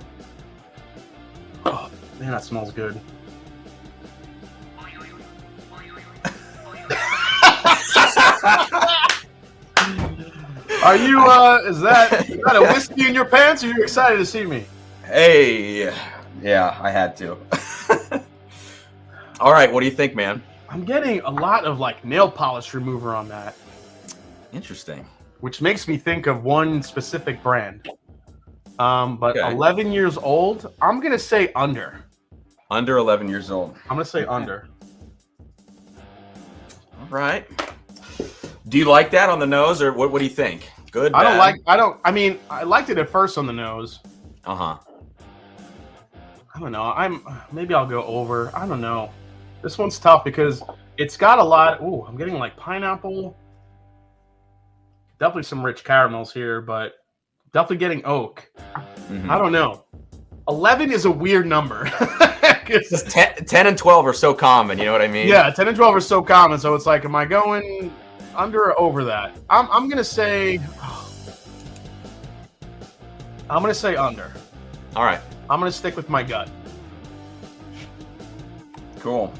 Oh, man, that smells good. Are you, is that a whiskey in your pants, or are you excited to see me? Hey, yeah, I had to. All right, what do you think, man? I'm getting a lot of, like, nail polish remover on that. Interesting. Which makes me think of one specific brand. But okay. 11 years old, I'm going to say under. Under 11 years old. I'm going to say under. All right. Do you like that on the nose, or what do you think? Good, bad? I mean, I liked it at first on the nose. Uh-huh. I don't know. Maybe I'll go over. I don't know. This one's tough because it's got a lot. Ooh, I'm getting like pineapple. Definitely some rich caramels here, but definitely getting oak. Mm-hmm. I don't know. 11 is a weird number. 10 and 12 are so common, you know what I mean? Yeah, 10 and 12 are so common, so it's like, am I going under or over that? I'm going to say... I'm going to say under. All right. I'm going to stick with my gut. Cool.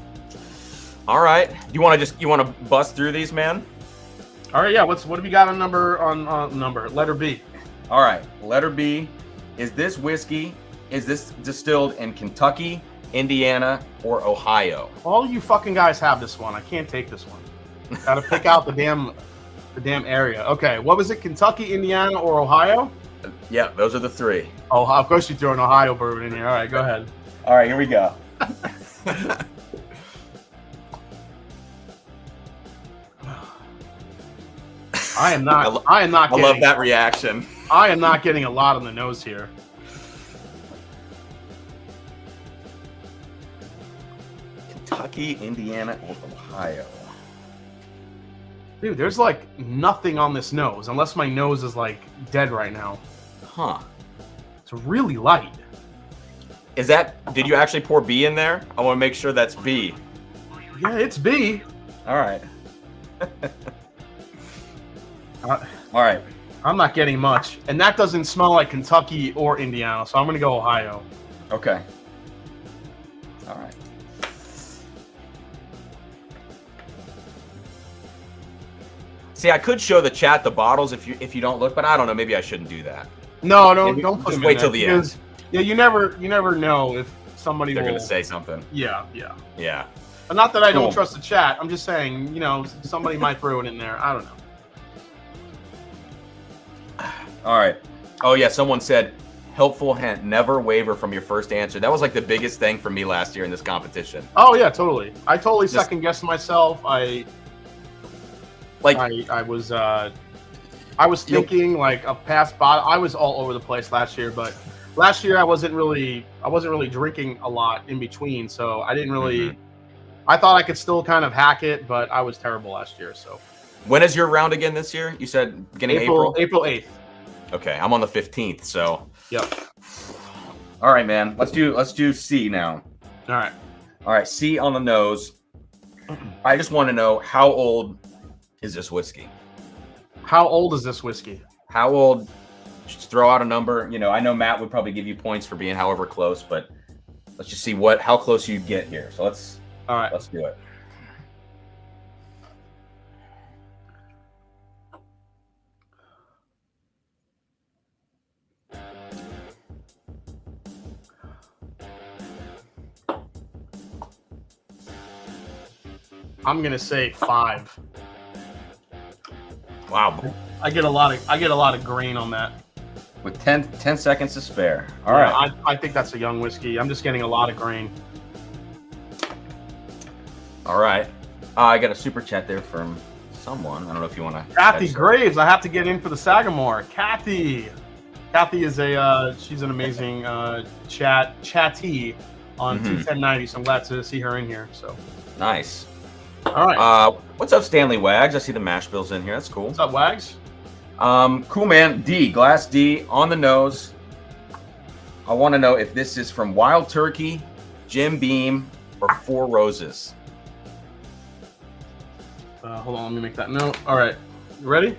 All right. You want to bust through these, man? All right, yeah. What have you got on number? Letter B. All right. Letter B. Is this distilled in Kentucky, Indiana, or Ohio? All you fucking guys have this one. I can't take this one. Got to pick out the damn area. Okay. What was it? Kentucky, Indiana, or Ohio? Yeah, those are the three. Oh, of course you threw an Ohio bourbon in here. All right, go ahead. All right, here we go. I am not. I love that reaction. I am not getting a lot on the nose here. Kentucky, Indiana, or Ohio? Dude, there's like nothing on this nose, unless my nose is like dead right now. Huh. It's really light. Did you actually pour B in there? I want to make sure that's B. Yeah, it's B. All right. All right. I'm not getting much. And that doesn't smell like Kentucky or Indiana, so I'm going to go Ohio. Okay. All right. See, I could show the chat the bottles if you don't look, but I don't know. Maybe I shouldn't do that. No, don't put just them wait till the end. Yeah, you never know if somebody they're going to say something. Yeah. But not that I don't trust the chat. I'm just saying, somebody might throw it in there. I don't know. All right. Oh yeah, someone said, helpful hint, never waver from your first answer. That was like the biggest thing for me last year in this competition. Oh yeah, totally. I totally second guessed myself. I was thinking like a past bottle. I was all over the place last year, but last year I wasn't really drinking a lot in between, so I didn't really. Mm-hmm. I thought I could still kind of hack it, but I was terrible last year. So, when is your round again this year? You said beginning April. April 8th. Okay, I'm on the 15th, so. Yep. All right, man. Let's do C now. All right. C on the nose. I just want to know, how old is this whiskey? How old is this whiskey? How old? Just throw out a number. I know Matt would probably give you points for being however close, but let's just see how close you get here. So let's do it. I'm gonna say 5. Wow. I get a lot of grain on that. With 10 seconds to spare. All right. I think that's a young whiskey. I'm just getting a lot of grain. All right. I got a super chat there from someone. I don't know if you want to. Kathy Graves. I have to get in for the Sagamore. Kathy is she's an amazing chattee on 21090. So I'm glad to see her in here. So nice. All right. What's up, Stanley Wags? I see the mash bills in here. That's cool. What's up, Wags? Cool, man. Glass D on the nose. I want to know if this is from Wild Turkey, Jim Beam, or Four Roses. Hold on, let me make that note. All right, you ready?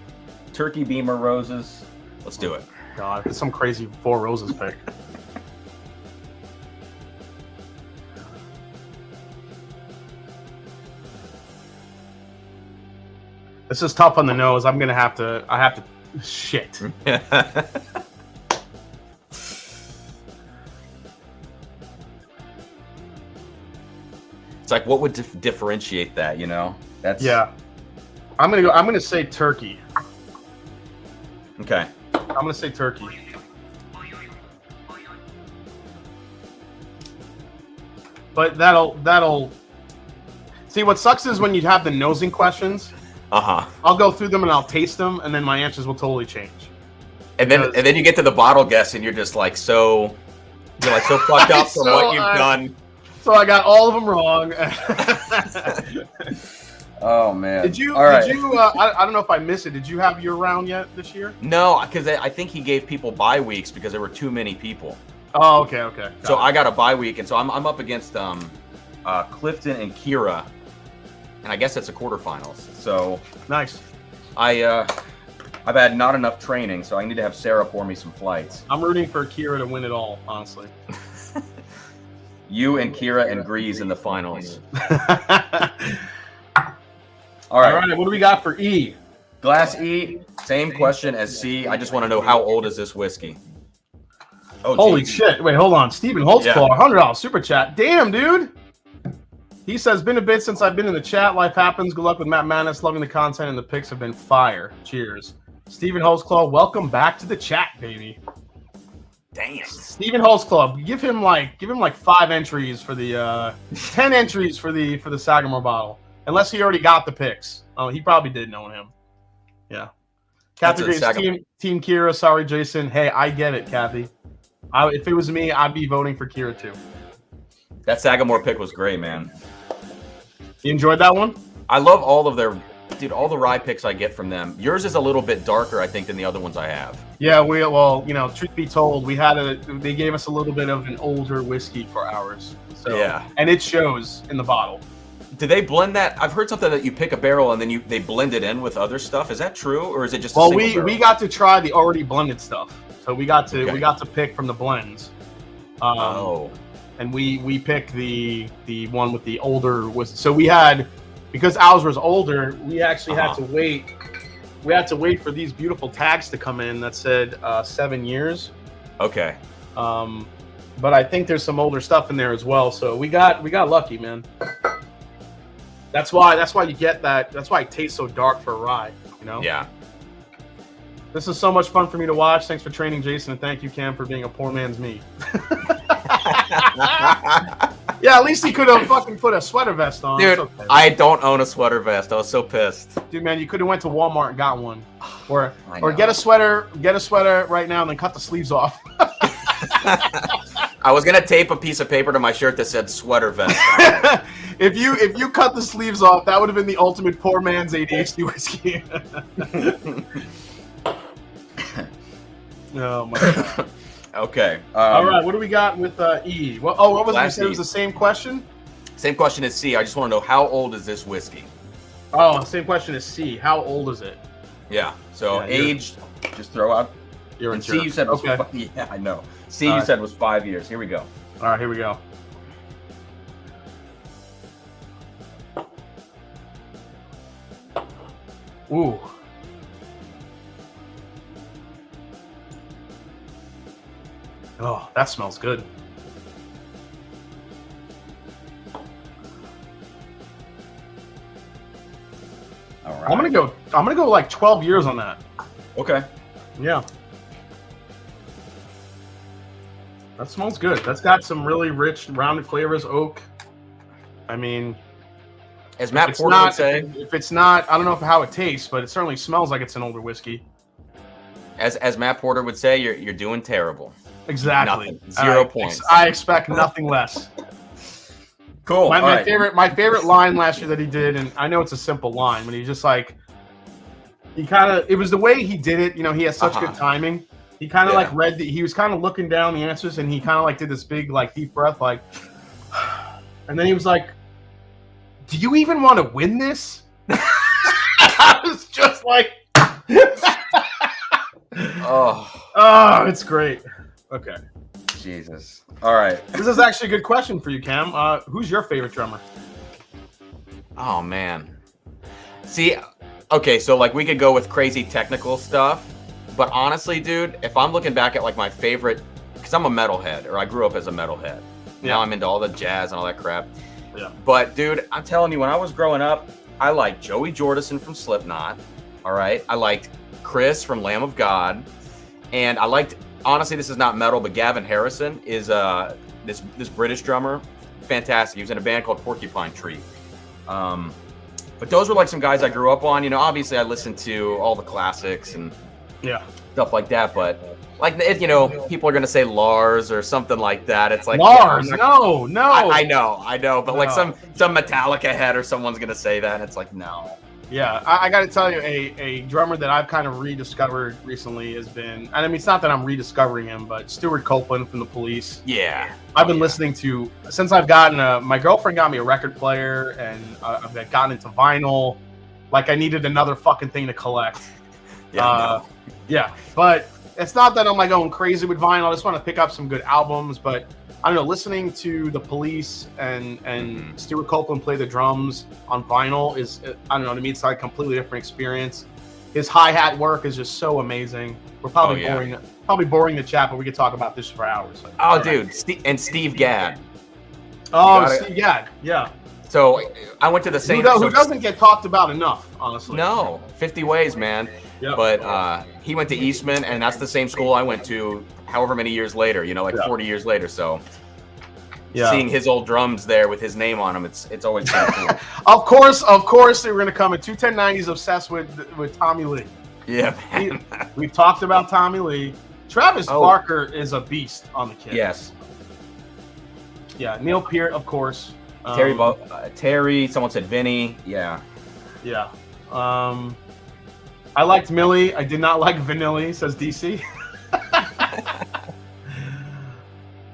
Turkey, Beam, or Roses? Let's do it. God, it's some crazy Four Roses pick. This is tough on the nose. I have to. Shit. It's like, what would differentiate that? You know, that's I'm gonna say turkey. Okay. I'm gonna say turkey. But that'll. See, what sucks is when you have the nosing questions. I'll go through them and I'll taste them, and then my answers will totally change. And then you get to the bottle guess, and you're just like so fucked up from what you've done. So I got all of them wrong. Oh man! Did you? I don't know if I missed it. Did you have your round yet this year? No, because I think he gave people bye weeks because there were too many people. Oh, okay. So I got a bye week, and so I'm up against Clifton and Kira, and I guess that's a quarterfinals. So nice. I've had not enough training, so I need to have Sarah pour me some flights. I'm rooting for Kira to win it all, honestly. You and Kira and Grease in the finals. All right, what do we got for E? Glass E, same question as C. I just want to know, how old is this whiskey? Oh, holy shit. Wait, hold on. Stephen Holtzclaw, $100 super chat. Damn, dude. He says, been a bit since I've been in the chat. Life happens. Good luck with Matt Madness. Loving the content, and the picks have been fire. Cheers. Stephen Holtzclaw, welcome back to the chat, baby. Damn. Stephen Holtzclaw, give him like 5 entries for the 10 entries for the Sagamore bottle. Unless he already got the picks. Oh, he probably did know him. Yeah. Kathy Graves, Team Kira. Sorry, Jason. Hey, I get it, Kathy. If it was me, I'd be voting for Kira too. That Sagamore pick was great, man. You enjoyed that one? I love all of their, all the rye picks I get from them. Yours is a little bit darker, I think, than the other ones I have. Yeah, truth be told, they gave us a little bit of an older whiskey for ours. So, yeah. And it shows in the bottle. Do they blend that? I've heard something that you pick a barrel and then they blend it in with other stuff. Is that true, or is it just? Well, we got to try the already blended stuff, so we got to pick from the blends. And we picked the one with the older whiskey. So we had, because ours was older, we actually had to wait. We had to wait for these beautiful tags to come in that said 7 years. Okay. But I think there's some older stuff in there as well. So we got lucky, man. That's why you get that. That's why it tastes so dark for a rye, you know? Yeah. This is so much fun for me to watch. Thanks for training, Jason, and thank you, Cam, for being a poor man's me. Yeah, at least he could have fucking put a sweater vest on. Dude, okay. I don't own a sweater vest. I was so pissed. Dude, man, you could have went to Walmart and got one. Or get a sweater right now and then cut the sleeves off. I was gonna tape a piece of paper to my shirt that said sweater vest. If you cut the sleeves off, that would have been the ultimate poor man's ADHD whiskey. Oh my god. Okay. All right, what do we got with E? What was it? You said it was the same question? Same question as C. I just want to know, how old is this whiskey? Oh, same question as C. How old is it? Yeah. So age, just throw out. And C you said was yeah, I know. C you said was 5 years. Here we go. All right, here we go. Ooh. Oh, that smells good. All right. I'm gonna go like 12 years on that. Okay. Yeah. That smells good. That's got some really rich, rounded flavors. Oak. I mean, as Matt Porter would say, if it's not, I don't know how it tastes, but it certainly smells like it's an older whiskey. As Matt Porter would say, you're doing terrible. Exactly. Nothing. 0 points. I expect nothing less. Cool. My favorite line last year that he did, and I know it's a simple line, but he's just like, it was the way he did it. You know, he has such good timing. He kind of like he was kind of looking down the answers, and he kind of like did this big like deep breath, like, and then he was like, "Do you even want to win this?" I was just like, oh, it's great. Okay. Jesus. All right. This is actually a good question for you, Cam. Who's your favorite drummer? Oh man. See, okay, so like we could go with crazy technical stuff, but honestly, dude, if I'm looking back at like my favorite, because I'm a metalhead, or I grew up as a metalhead. Now I'm into all the jazz and all that crap. Yeah. But dude, I'm telling you, when I was growing up, I liked Joey Jordison from Slipknot. All right. I liked Chris from Lamb of God, and I liked. Honestly, this is not metal, but Gavin Harrison is this British drummer. Fantastic. He was in a band called Porcupine Tree. But those were like some guys I grew up on. You know, obviously I listened to all the classics and stuff like that. But like, you know, people are gonna say Lars or something like that. It's like Lars. No. I know. But like some Metallica head or someone's gonna say that. And it's like no. Yeah, I got to tell you, a drummer that I've kind of rediscovered recently has been, and I mean, it's not that I'm rediscovering him, but Stuart Copeland from The Police. Yeah. I've been listening to, since I've gotten my girlfriend got me a record player, and I've gotten into vinyl, like I needed another fucking thing to collect. Yeah, but it's not that I'm like going crazy with vinyl. I just want to pick up some good albums, but I don't know, listening to The Police and Stuart Copeland play the drums on vinyl is, I don't know, to me it's like a completely different experience. His hi-hat work is just so amazing. We're probably boring the chat, but we could talk about this for hours. Oh, dude, Steve Gadd. Oh, Steve Gadd, yeah. So I went to the same. Who doesn't get talked about enough, honestly. No, 50 Ways, man. Yep. But he went to Eastman, and that's the same school I went to. However many years later, you know, like 40 years later. So seeing his old drums there with his name on them, it's always kind of cool. Of course, they were going to come at 21090s obsessed with Tommy Lee. Yeah, man. We've talked about Tommy Lee. Travis Barker is a beast on the kit. Yes. Yeah, Neil Peart, of course. Terry. Someone said Vinny. Yeah. Yeah. I liked Millie. I did not like Vanilli, says DC.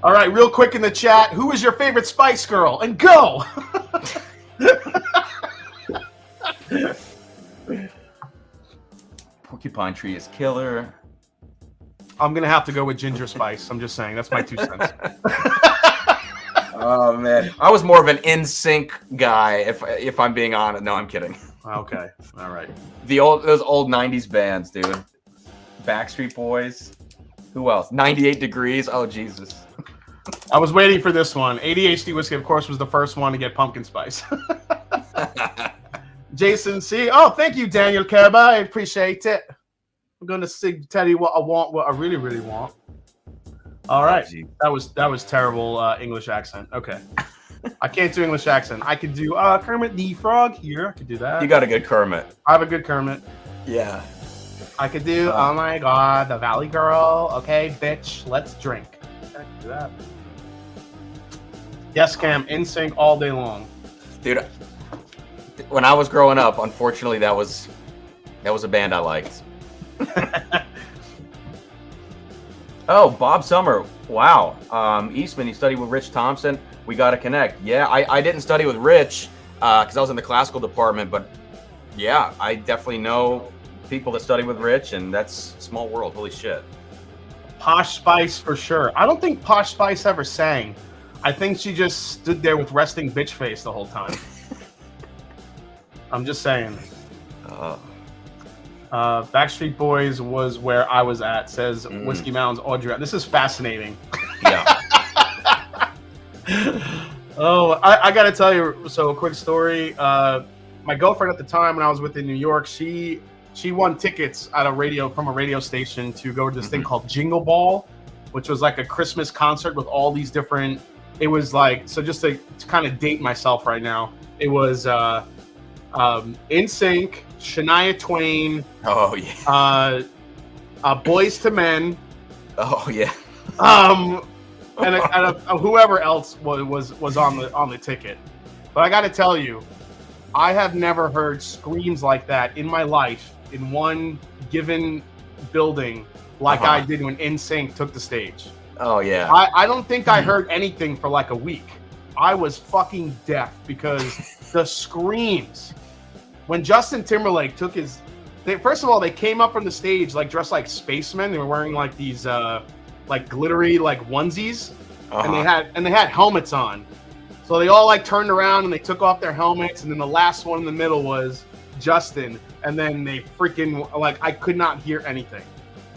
All right, real quick in the chat, who is your favorite Spice Girl? And go! Porcupine Tree is killer. I'm going to have to go with Ginger Spice. I'm just saying. That's my 2 cents. Oh, man. I was more of an NSYNC guy, if I'm being honest. No, I'm kidding. Okay. All right. Those old 90s bands, dude. Backstreet Boys. Who else? 98 Degrees. Oh, Jesus. I was waiting for this one. ADHD Whiskey, of course, was the first one to get pumpkin spice. Jason C. Oh, thank you, Daniel Kerba. I appreciate it. I'm going to tell you what I want, what I really, really want. All right. That was terrible English accent. Okay. I can't do English accent. I could do Kermit the Frog here. I could do that. You got a good Kermit. I have a good Kermit. Yeah. I could do, oh my God, the Valley Girl. Okay, bitch, let's drink. I can do that. Yes, Cam, NSYNC all day long. Dude, when I was growing up, unfortunately, that was a band I liked. Oh, Bob Summer. Wow. Eastman, you studied with Rich Thompson. We got to connect. Yeah, I didn't study with Rich because I was in the classical department, but yeah, I definitely know people that study with Rich, and that's small world. Holy shit. Posh Spice for sure. I don't think Posh Spice ever sang. I think she just stood there with resting bitch face the whole time. I'm just saying. Backstreet Boys was where I was at, says Whiskey Mountain's Audrey. This is fascinating. Yeah. Oh, I got to tell you, so a quick story. my girlfriend at the time when I was within New York, she won tickets at a radio station to go to this thing called Jingle Ball, which was like a Christmas concert with all these different. It was like, so just to kind of date myself right now, it was NSYNC, Shania Twain. Oh yeah. Boys to Men. Oh yeah. And whoever else was on the ticket. But I got to tell you, I have never heard screams like that in my life in one given building like I did when NSYNC took the stage. Oh yeah. I don't think I heard anything for like a week. I was fucking deaf because the screams. When Justin Timberlake took his, first of all, they came up from the stage like dressed like spacemen. They were wearing like these like glittery like onesies, and they had helmets on. So they all like turned around and they took off their helmets, and then the last one in the middle was Justin, and then they freaking like I could not hear anything.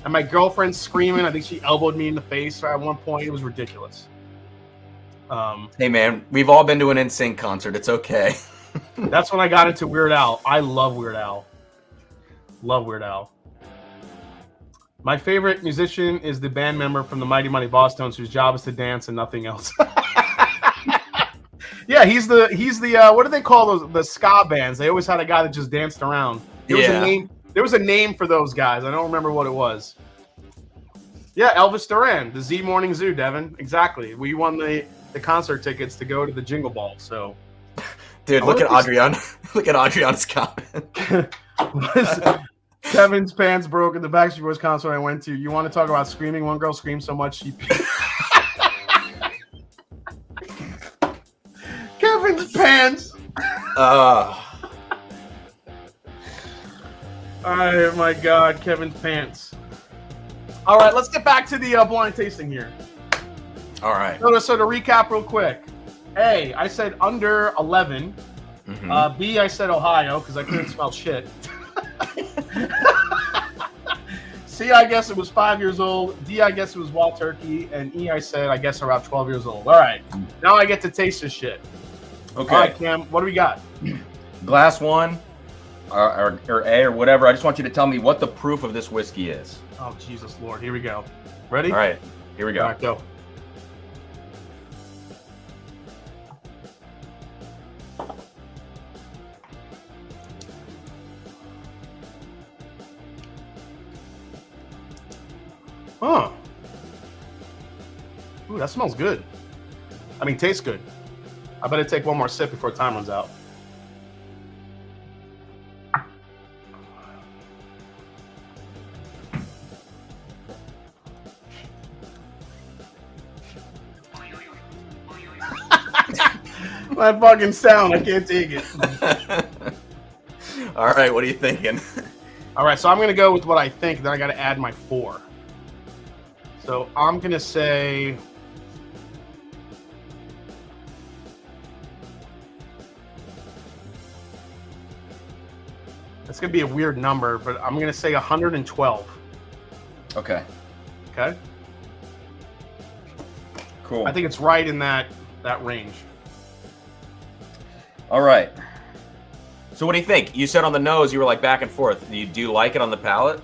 And my girlfriend's screaming. I think she elbowed me in the face at one point. It was ridiculous. Hey man, we've all been to an NSYNC concert. It's okay. That's when I got into Weird Al. I love Weird Al. Love Weird Al. My favorite musician is the band member from the Mighty Mighty Bosstones whose job is to dance and nothing else. Yeah, he's the what do they call those, the ska bands? They always had a guy that just danced around. There was a name for those guys. I don't remember what it was. Yeah, Elvis Duran, the Z Morning Zoo, Devin. Exactly. We won the concert tickets to go to the Jingle Ball. So, dude, look at Adrian. Look at Adrian's comment. Kevin's pants broke at the Backstreet Boys concert I went to. You want to talk about screaming? One girl screamed so much she Kevin's pants. Oh my God, Kevin's pants. All right, let's get back to the blind tasting here. All right. So to recap real quick. A, I said under 11. B, I said Ohio because I couldn't smell shit. C, I guess it was 5 years old. D, I guess it was wild turkey. And E, I said, I guess around 12 years old. All right. Now I get to taste this shit. Okay. All right, Cam, what do we got? Glass one, or A, or whatever. I just want you to tell me what the proof of this whiskey is. Oh, Jesus Lord. Here we go. Ready? All right. Here we go. All right, go. Huh. Ooh, that smells good. I mean, tastes good. I better take one more sip before time runs out. My fucking sound, I can't take it. All right, what are you thinking? All right, so I'm going to go with what I think, then I got to add my 4. So I'm going to say... It's going to be a weird number, but I'm going to say 112. Okay. Okay? Cool. I think it's right in that range. All right. So what do you think? You said on the nose you were like back and forth. Do you like it on the palate?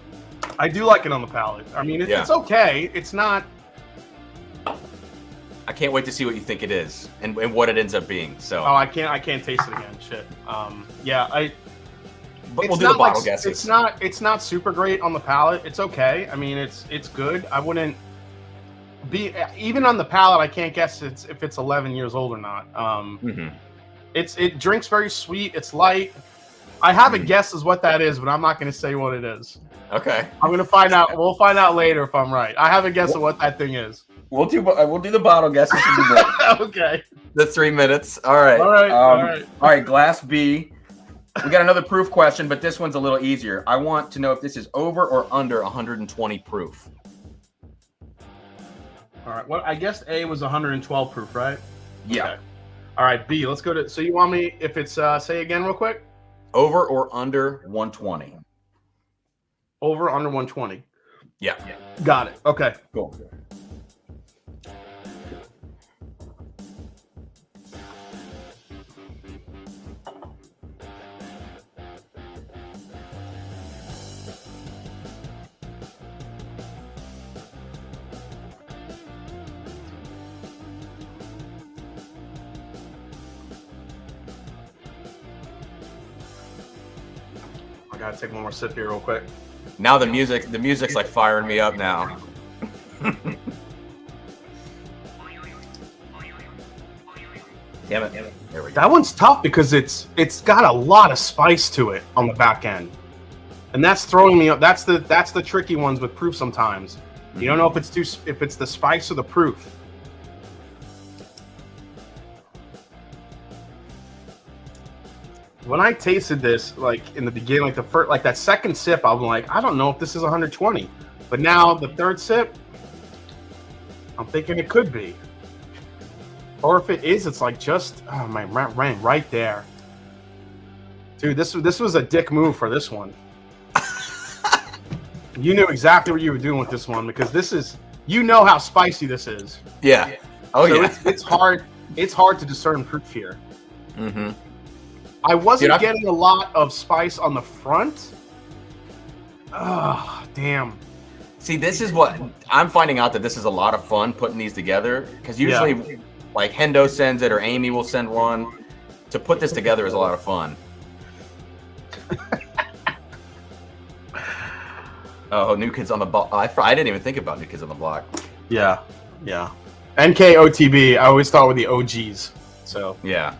I do like it on the palate. I mean, it's okay. It's not... I can't wait to see what you think it is and what it ends up being. So. Oh, I can't taste it again. Shit. Yeah, But we'll do the bottle guesses. It's not super great on the palate. It's okay. I mean, it's good. I wouldn't be even on the palate. I can't guess if it's 11 years old or not. It drinks very sweet. It's light. I have a guess as what that is, but I'm not going to say what it is. Okay. I'm going to find out. We'll find out later if I'm right. I have a guess of what that thing is. We'll do the bottle guesses. Okay. The 3 minutes. All right. All right. Glass B. We got another proof question, but this one's a little easier. I want to know if this is over or under 120 proof. All right. Well, I guess A was 112 proof, right? Yeah. Okay. All right, B. Let's go to. So you want me? If it's say again real quick. Over or under 120. Over under 120. Yeah. Got it. Okay. Cool. gotta take one more sip here real quick. Now the music's like firing me up now. Damn it. There we go. That one's tough because it's got a lot of spice to it on the back end. And that's throwing me up. That's the tricky ones with proof sometimes. You don't know if it's the spice or the proof. When I tasted this, like in the beginning, like the first, like that second sip, I'm like, I don't know if this is 120. But now the third sip, I'm thinking it could be. Or if it is, it's like just my ran right there, dude. This was a dick move for this one. You knew exactly what you were doing with this one because this is, you know how spicy this is. Yeah. Oh so yeah. It's hard. It's hard to discern proof here. Mm-hmm. I wasn't getting a lot of spice on the front. Oh, damn. See, this is what I'm finding out, that this is a lot of fun putting these together, because usually like Hendo sends it or Amy will send one. To put this together is a lot of fun. Oh, New Kids on the Block. I didn't even think about New Kids on the Block. Yeah. NKOTB, I always thought were the OGs. So yeah,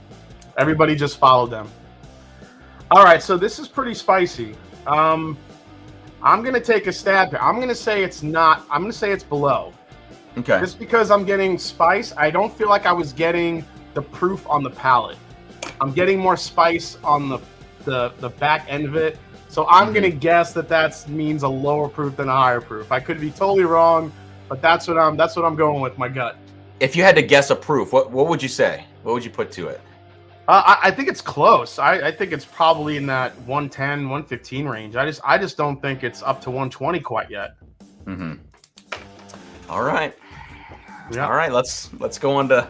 everybody just followed them. All right, so this is pretty spicy. I'm gonna take a stab here. I'm gonna say it's not. I'm gonna say it's below. Okay. Just because I'm getting spice, I don't feel like I was getting the proof on the palate. I'm getting more spice on the back end of it. So I'm gonna guess that means a lower proof than a higher proof. I could be totally wrong, but that's what I'm going with, my gut. If you had to guess a proof, what would you say? What would you put to it? I think it's close. I think it's probably in that 110, 115 range. I just don't think it's up to 120 quite yet. Mm-hmm. All right. Yeah. All right. Let's go on to.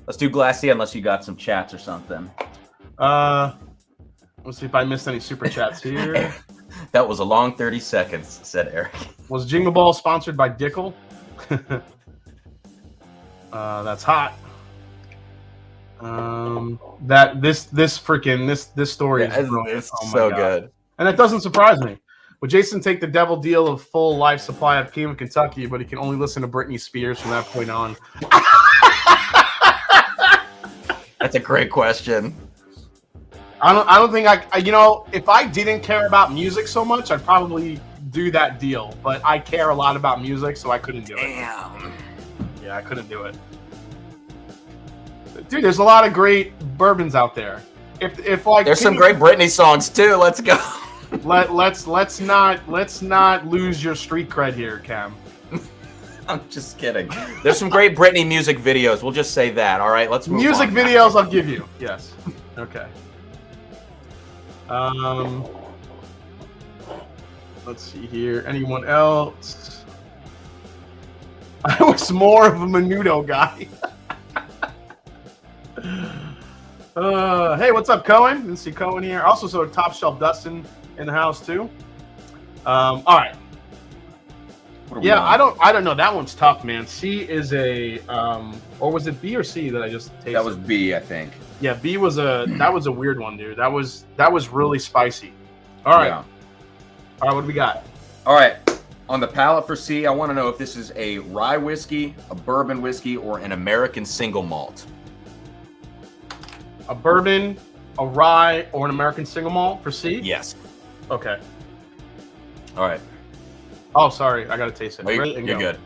Let's do Glassy, unless you got some chats or something. Let's see if I missed any super chats here. That was a long 30 seconds, said Eric. Was Jingle Ball sponsored by Dickel? That's hot. This story is brilliant. It's so good. And it doesn't surprise me. Would Jason take the devil deal of full life supply of King of Kentucky, but he can only listen to Britney Spears from that point on? That's a great question. I don't think if I didn't care about music so much, I'd probably do that deal. But I care a lot about music, so I couldn't do it. Damn. Yeah, I couldn't do it. Dude, there's a lot of great bourbons out there. If like there's some great Britney songs too. Let's go. Let's not lose your street cred here, Cam. I'm just kidding. There's some great Britney music videos. We'll just say that. All right, let's move music on. Videos. I'll give you. Yes. Okay. Let's see here. Anyone else? I was more of a Menudo guy. Hey, what's up, Cohen? Didn't see Cohen here. Also, so Top Shelf Dustin in the house too. All right. Yeah, I don't know. That one's tough, man. C is a or was it B or C that I just tasted? That was B, I think. Yeah, B was that was a weird one, dude. That was really spicy. All right. Yeah. All right, what do we got? All right. On the palate for C, I want to know if this is a rye whiskey, a bourbon whiskey, or an American single malt. A bourbon, a rye, or an American single malt for C? Yes. Okay. All right. Oh, sorry. I got to taste it. Well, you're good.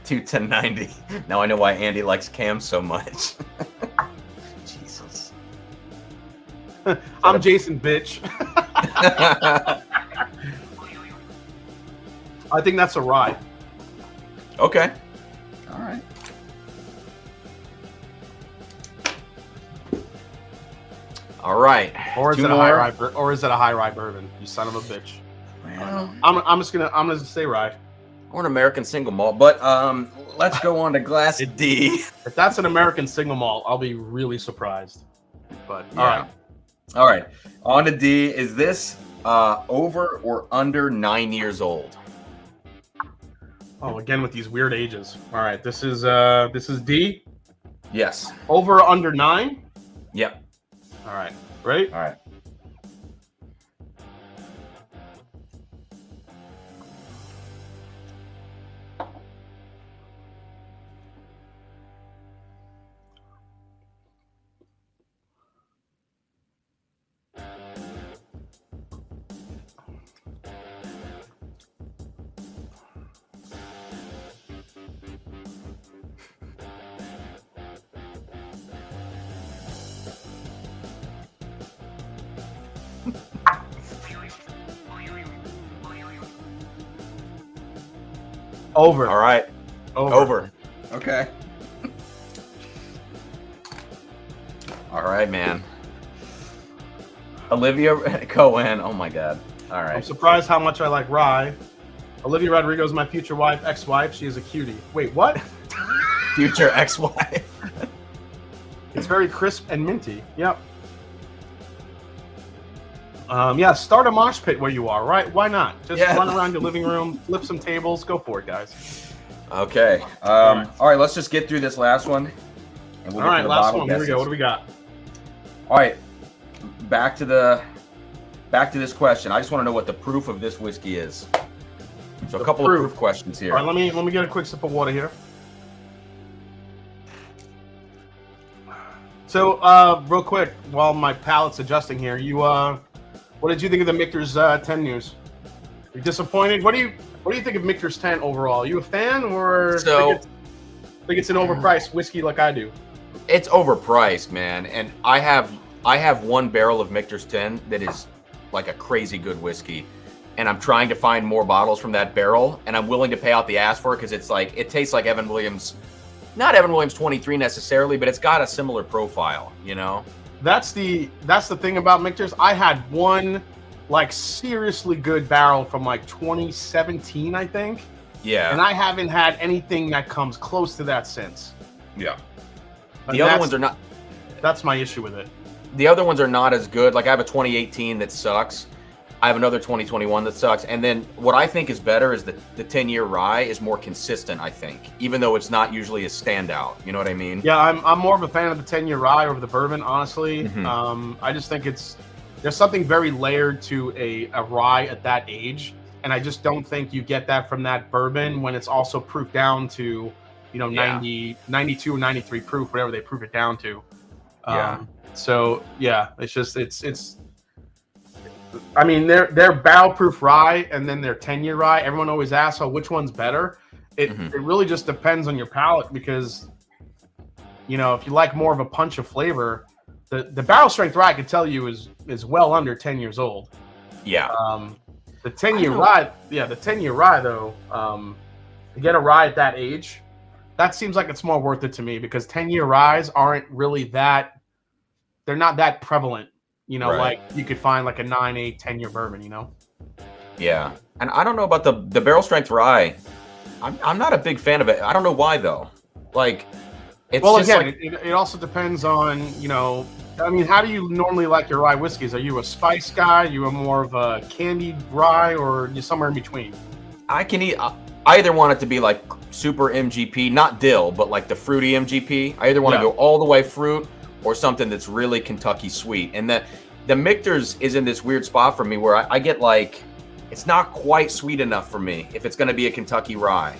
To 1090. Now I know why Andy likes Cam so much. Jesus. I'm Jason, bitch. I think that's a rye. Okay. All right. All right. Or is it a high rye? Or is it a high rye bourbon? You son of a bitch. Well, I'm just gonna say rye. or an American single malt. But let's go on to Glass D. If that's an American single malt, I'll be really surprised. But yeah. All right. On to D. Is this over or under 9 years old? Oh, again with these weird ages. All right, this is D. Yes. Over or under 9? Yep. All right. Ready? All right. Over. All right. Over. Okay. All right, man. Olivia Cohen. Oh my God. All right. I'm surprised how much I like rye. Olivia Rodrigo is my future wife, ex-wife. She is a cutie. Wait, what? Future ex-wife. It's very crisp and minty. Yep. Yeah, start a mosh pit where you are, right? Why not? Just run around your living room, flip some tables, go for it, guys. Okay. All right, let's just get through this last one. And we'll all right, last one. Here we go. What do we got? All right. Back to this question. I just want to know what the proof of this whiskey is. So a couple of proof questions here. All right, let me get a quick sip of water here. So, real quick, while my palate's adjusting here, what did you think of the Michter's 10 news? Are you disappointed? What do you think of Michter's 10 overall? Are you a fan, or think it's an overpriced whiskey like I do? It's overpriced, man. And I have one barrel of Michter's 10 that is like a crazy good whiskey, and I'm trying to find more bottles from that barrel, and I'm willing to pay out the ass for it because it tastes like Evan Williams. Not Evan Williams 23 necessarily, but it's got a similar profile, you know? That's the thing about Michter's. I had one like seriously good barrel from like 2017, I think. Yeah. And I haven't had anything that comes close to that since. Yeah. And the other ones are not. That's my issue with it. The other ones are not as good. Like I have a 2018 that sucks. I have another 2021 that sucks. And then what I think is better is the 10-year rye is more consistent, I think, even though it's not usually a standout. You know what I mean? Yeah, I'm more of a fan of the 10-year rye over the bourbon, honestly. Mm-hmm. I just think there's something very layered to a rye at that age. And I just don't think you get that from that bourbon when it's also proofed down to, 90, 92 or 93 proof, whatever they proof it down to. So yeah, it's I mean, they're barrel proof rye and then their 10-year rye. Everyone always asks, "Oh, which one's better?" It really just depends on your palate because, if you like more of a punch of flavor, the barrel strength rye I can tell you is well under 10 years old. Yeah. The 10-year rye though, to get a rye at that age, that seems like it's more worth it to me because 10-year ryes aren't really they're not that prevalent. Right. Like you could find like a 9, 8, 10-year bourbon, Yeah. And I don't know about the barrel strength rye. I'm not a big fan of it. I don't know why though. Like it's just again, it also depends on, I mean, how do you normally like your rye whiskeys? Are you a spice guy? Are you more of a candied rye, or you somewhere in between? I either want it to be like super MGP, not dill, but like the fruity MGP. I either want to go all the way fruit or something that's really Kentucky sweet. And the Michter's is in this weird spot for me where I get like, it's not quite sweet enough for me if it's going to be a Kentucky rye.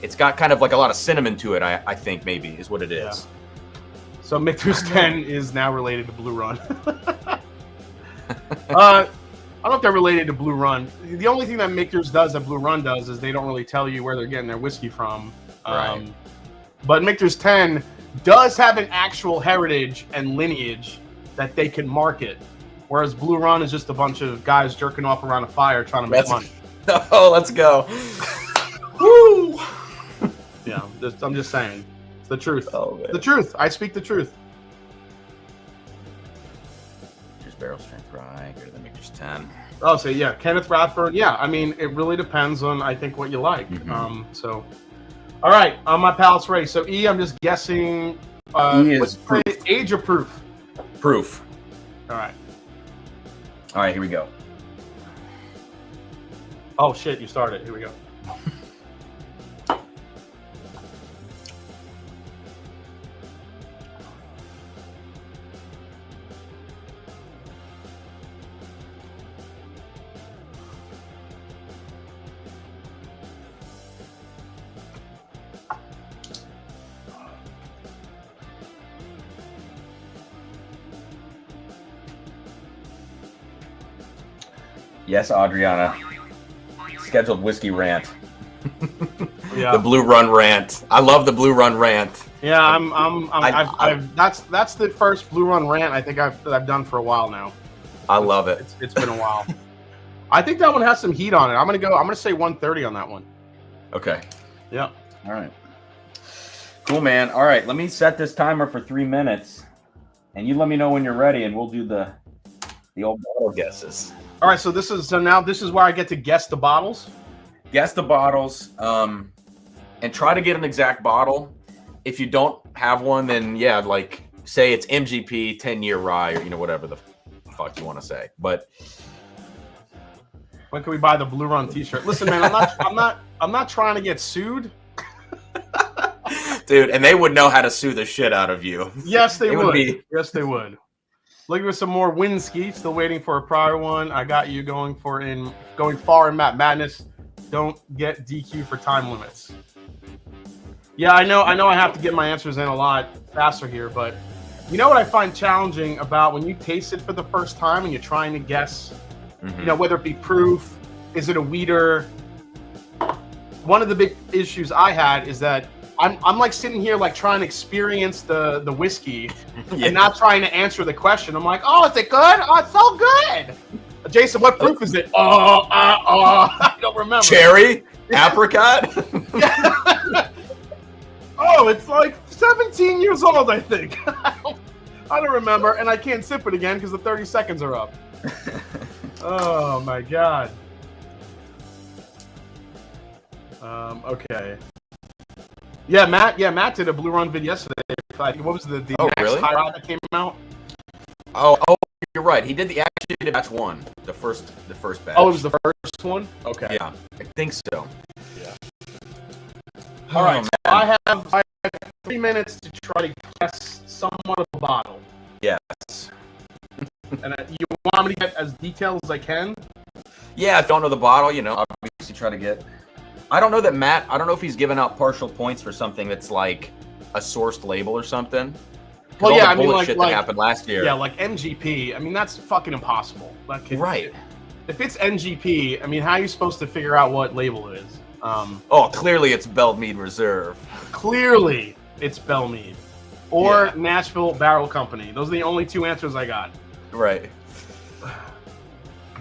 It's got kind of like a lot of cinnamon to it, I think maybe is what it is. Yeah. So Michter's 10 is now related to Blue Run. I don't know if they're related to Blue Run. The only thing that Michter's does that Blue Run does is they don't really tell you where they're getting their whiskey from. Right. But Michter's 10 does have an actual heritage and lineage that they can market, whereas Blue Run is just a bunch of guys jerking off around a fire trying to make money. Oh, let's go. Woo! Yeah, I'm just saying. It's the truth. Oh, man. The truth. I speak the truth. barrel strength rye, greater than makers 10. Oh, so yeah, Kenneth Rathburn. Yeah, I mean, it really depends on, I think, what you like. So, all right, on my palate's ready. So E, I'm just guessing. E is proof. Age or proof? Proof. All right. All right, here we go. Oh shit, you started. Here we go. Yes, Adriana. Scheduled whiskey rant. Yeah. The Blue Run rant. I love the Blue Run rant. Yeah, that's the first Blue Run rant I think I've done for a while now. I love it. It's been a while. I think that one has some heat on it. I'm gonna say 130 on that one. Okay. Yeah. All right. Cool, man. All right, let me set this timer for 3 minutes, and you let me know when you're ready, and we'll do the old bottle guesses. All right, so now this is where I get to guess the bottles. Guess the bottles, and try to get an exact bottle. If you don't have one, then yeah, like say it's MGP 10-year rye, or whatever the fuck you want to say. But when can we buy the Blue Run T-shirt? Listen, man, I'm not trying to get sued. Dude, and they would know how to sue the shit out of you. Yes, they would. Yes, they would. Looking for some more Winski. Still waiting for a prior one. I got you going far in Matt Madness. Don't get DQ for time limits. Yeah, I know I have to get my answers in a lot faster here, but you know what I find challenging about when you taste it for the first time and you're trying to guess, whether it be proof, is it a weeder? One of the big issues I had is that I'm like sitting here like trying to experience the whiskey and not trying to answer the question. I'm like, oh, is it good? Oh, it's so good. Jason, what proof is it? I don't remember. Cherry? Apricot? Oh, it's like 17 years old, I think. I don't remember, and I can't sip it again because the 30 seconds are up. Oh my god. Okay. Yeah, Matt did a Blue Run vid yesterday. What was the next really? high ride that came out? Oh, you're right. He did actually did batch one, the first batch. Oh, it was the first one? Okay. Yeah, I think so. Yeah. All right, so I have 3 minutes to try to guess somewhat of a bottle. Yes. And you want me to get as detailed as I can? Yeah, if you don't know the bottle, obviously try to get. I don't know that Matt, I don't know if he's given out partial points for something that's like a sourced label or something. Well, yeah, I mean, like that happened last year. Yeah, like MGP. I mean, that's fucking impossible. Right. If it's NGP, I mean, how are you supposed to figure out what label it is? Clearly it's Belmead Reserve. Clearly it's Belmead. Or Nashville Barrel Company. Those are the only two answers I got. Right.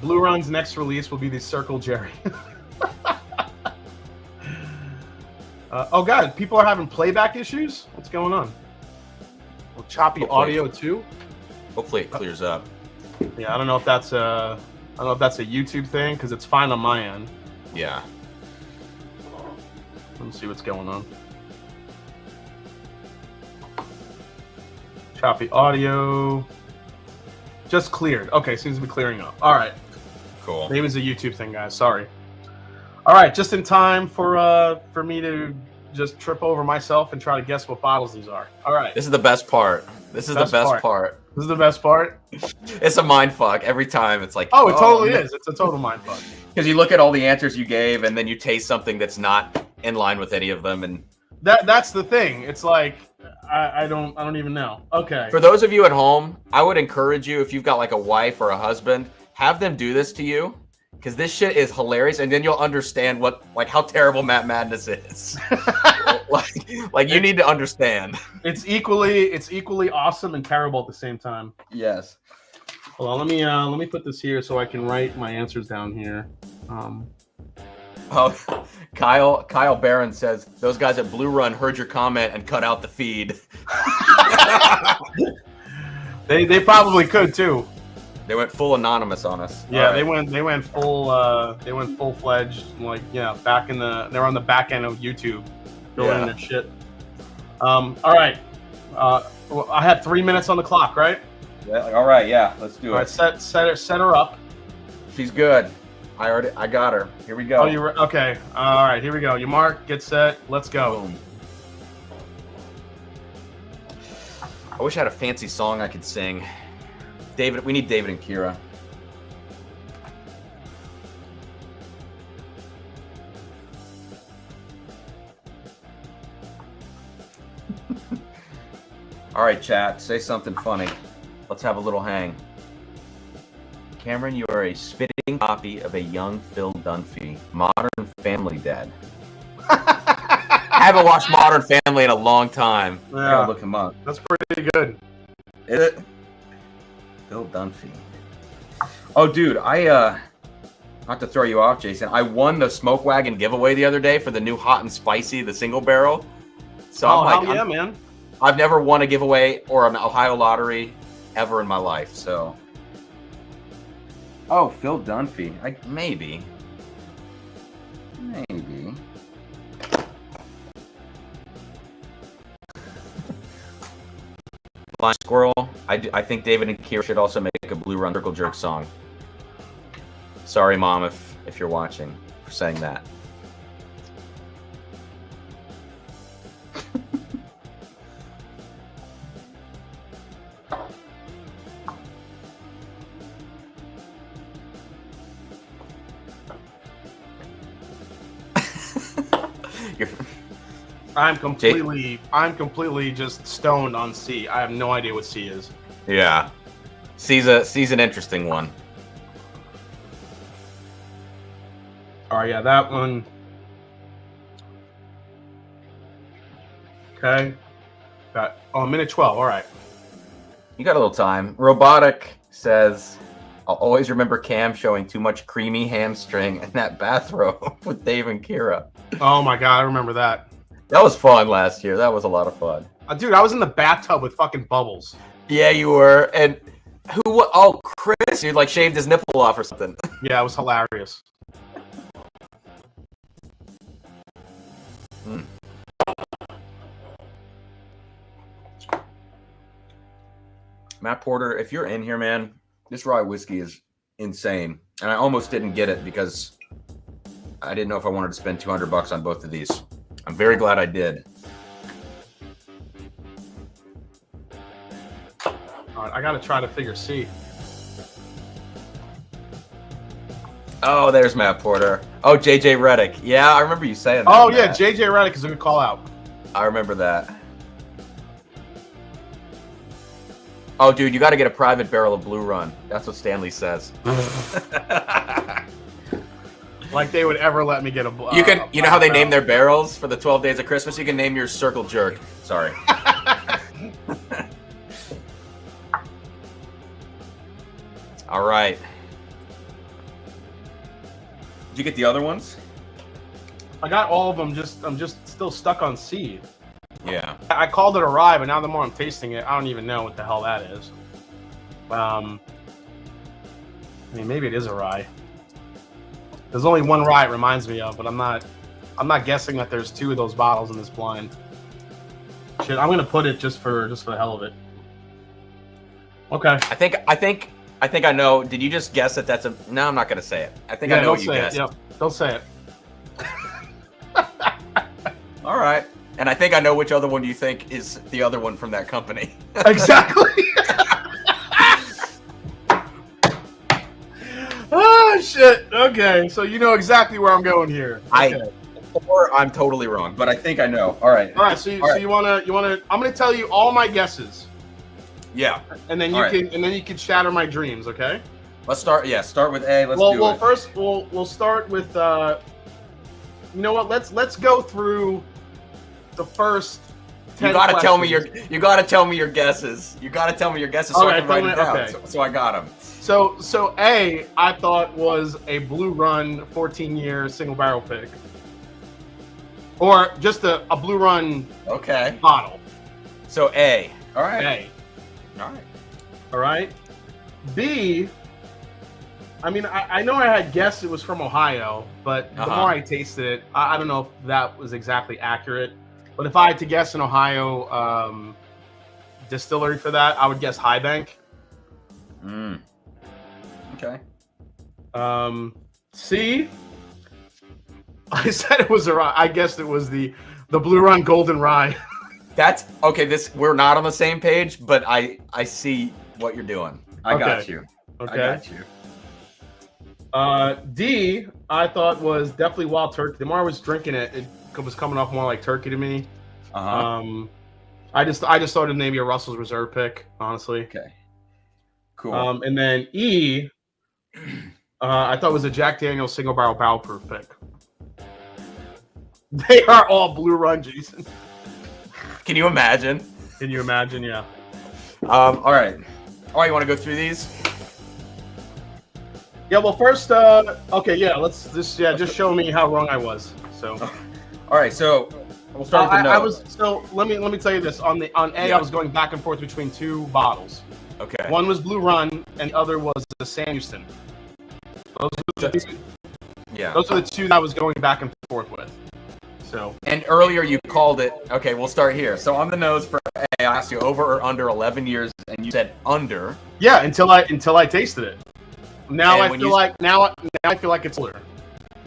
Blue Run's next release will be the Circle Jerry. Oh god, people are having playback issues? What's going on? Well, choppy audio too? Hopefully it clears up. Yeah, I don't know if that's a YouTube thing because it's fine on my end. Yeah. Let's see what's going on. Choppy audio. Just cleared. Okay, seems to be clearing up. All right. Cool. Maybe it's a YouTube thing, guys. Sorry. All right, just in time for me to just trip over myself and try to guess what bottles these are. All right. This is the best part. This is the best part. This is the best part. It's a mind fuck every time. It's like, oh, it totally is. It's a total mind fuck. Because you look at all the answers you gave, and then you taste something that's not in line with any of them, and that's the thing. It's like I don't even know. Okay. For those of you at home, I would encourage you, if you've got like a wife or a husband, have them do this to you. Because this shit is hilarious, and then you'll understand how terrible Matt Madness is. like you need to understand. It's equally awesome and terrible at the same time. Yes. Hold on, let me put this here so I can write my answers down here. Kyle Barron says those guys at Blue Run heard your comment and cut out the feed. They probably could too. They went full anonymous on us. Yeah, they went full fledged, like, back in they're on the back end of YouTube, building their shit. All right, I had 3 minutes on the clock, right? Yeah. All right. Yeah. Let's do it. All right, set her up. She's good. I got her. Here we go. Oh, okay. All right, here we go. You mark, get set. Let's go. Boom. I wish I had a fancy song I could sing. David, we need David and Kira. All right, chat. Say something funny. Let's have a little hang. Cameron, you are a spitting copy of a young Phil Dunphy, Modern Family dad. I haven't watched Modern Family in a long time. Yeah. I gotta look him up. That's pretty good. Is it? Phil Dunphy. Oh, dude, not to throw you off, Jason, I won the Smoke Wagon giveaway the other day for the new Hot and Spicy, the single barrel. So man. I've never won a giveaway or an Ohio lottery ever in my life, so. Oh, Phil Dunphy. Maybe. Blind Squirrel. I think David and Kira should also make a Blue Run Circle Jerk song. Sorry, Mom, if you're watching, for saying that. I'm completely just stoned on C. I have no idea what C is. Yeah. C's an interesting one. All right, yeah, that one. Okay. A minute 12. All right. You got a little time. Robotic says, I'll always remember Cam showing too much creamy hamstring in that bathrobe with Dave and Kira. Oh my God, I remember that. That was fun last year. That was a lot of fun. Dude, I was in the bathtub with fucking bubbles. Yeah, you were. And oh, Chris, you like shaved his nipple off or something. Yeah, it was hilarious. Matt Porter, if you're in here, man, this rye whiskey is insane. And I almost didn't get it because I didn't know if I wanted to spend $200 on both of these. I'm very glad I did. All right, I got to try to figure C. Oh, there's Matt Porter. Oh, JJ Redick. Yeah, I remember you saying that. Oh, yeah, JJ Redick is a good call out. I remember that. Oh, dude, you got to get a private barrel of Blue Run. That's what Stanley says. Like they would ever let me get a. You know how they name their barrels for the 12 Days of Christmas? You can name yours Circle Jerk. Sorry. All right. Did you get the other ones? I got all of them. I'm just still stuck on C. Yeah. I called it a rye, but now the more I'm tasting it, I don't even know what the hell that is. I mean, maybe it is a rye. There's only one rye it reminds me of, but I'm not guessing that there's two of those bottles in this blind. Shit, I'm gonna put it just for the hell of it. Okay. I think I know. Did you just guess that that's a? No, I'm not gonna say it. I think I know what you guessed. Yep. Don't say it. All right. And I think I know which other one you think is the other one from that company. Exactly. Oh shit. Okay, so you know exactly where I'm going here. Okay. Or I'm totally wrong, but I think I know. All right. All right. So you wanna? I'm gonna tell you all my guesses. Yeah. And then you can shatter my dreams. Okay. Let's start. Yeah. Start with A. Well, first we'll start with. You know what? Let's go through the first. You gotta tell me your guesses. You gotta tell me your guesses so I can write it down. Okay. So I got them. So A, I thought was a Blue Run 14-year single barrel pick, or just a Blue Run bottle. So A. All right. A. All right. All right. B. I mean, I know I had guessed it was from Ohio, but the more I tasted it, I don't know if that was exactly accurate. But if I had to guess an Ohio distillery for that, I would guess High Bank. Okay. C. I said it was a rye. I guessed it was the Blue Run Golden Rye. That's okay. We're not on the same page, but I see what you're doing. I got you. Okay. I got you. D, I thought was definitely Wild Turkey. The more I was drinking it, it was coming off more like turkey to me. I just thought it maybe a Russell's Reserve pick, honestly. Okay. Cool. And then E, I thought was a Jack Daniel's single barrel proof pick. They are all Blue Run, Jason. Can you imagine? Can you imagine? Yeah. All right. All right, you want to go through these? Yeah. Well, first, okay. Yeah. Let's just show me how wrong I was. So. All right. So we'll start with the note. Let me tell you this. On A, I was going back and forth between two bottles. Okay. One was Blue Run, and the other was the Sam Houston. Those are the two that I was going back and forth with. So. And earlier you called it. Okay, we'll start here. So on the nose for A, I asked you over or under 11 years, and you said under. Yeah, until I tasted it. Now I feel like it's older.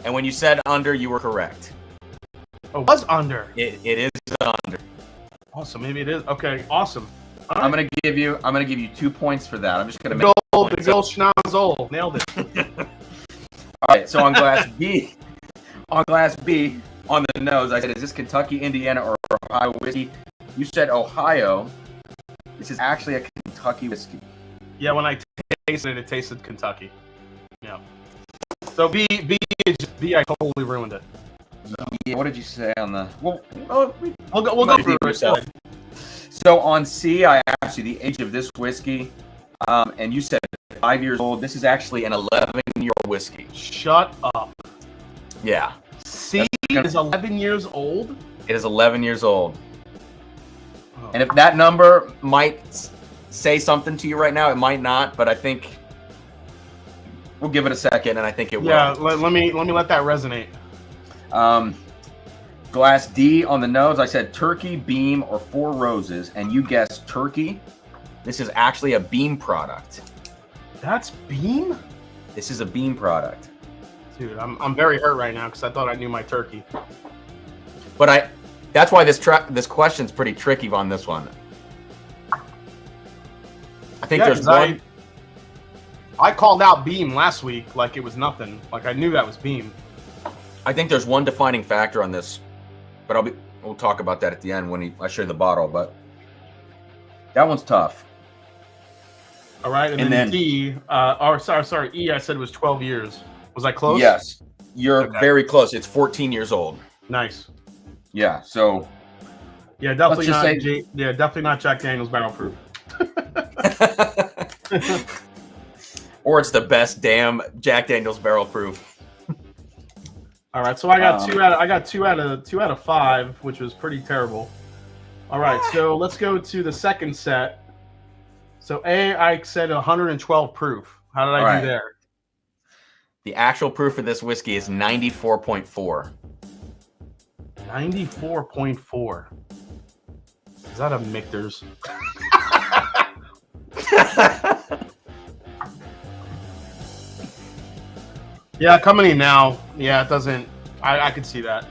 And when you said under, you were correct. Oh, it was under. It is under. Oh, so maybe it is. Okay, awesome. I'm gonna give you 2 points for that. I'm just gonna make the gold schnozzle. Nailed it. All right, so on glass B, on the nose, I said, is this Kentucky, Indiana, or Ohio whiskey? You said Ohio. This is actually a Kentucky whiskey. Yeah, when I tasted it tasted Kentucky. Yeah. So B, I totally ruined it. So. Yeah, what did you say on the? We'll go through it. So on C, I asked you the age of this whiskey, and you said 5 years old. This is actually an 11-year-old whiskey. Shut up. Yeah. C is 11 years old? It is 11 years old. Oh. And if that number might say something to you right now, it might not, but I think we'll give it a second, and I think it will. Yeah, let me let that resonate. Glass D on the nose, I said turkey, beam, or Four Roses, and you guessed turkey. This is actually a beam product. That's beam? This is a beam product. Dude, I'm very hurt right now because I thought I knew my turkey. But that's why this question's pretty tricky on this one. I think there's one. I called out beam last week like it was nothing. Like I knew that was beam. I think there's one defining factor on this, but we'll talk about that at the end when I show you the bottle. But that one's tough. All right, and then D. Sorry, E. I said it was 12 years. Was I close? Yes, you're very close. It's 14 years old. Nice. Yeah. So. Yeah, definitely not. Definitely not Jack Daniel's barrel proof. Or it's the best damn Jack Daniel's barrel proof. All right, so I got two out of 5, which was pretty terrible. All right, so let's go to the second set. So A, I said 112 proof. How did I do there? The actual proof of this whiskey is 94.4. 94.4. Is that a Michter's? Yeah, coming in now. Yeah, it doesn't. I could see that.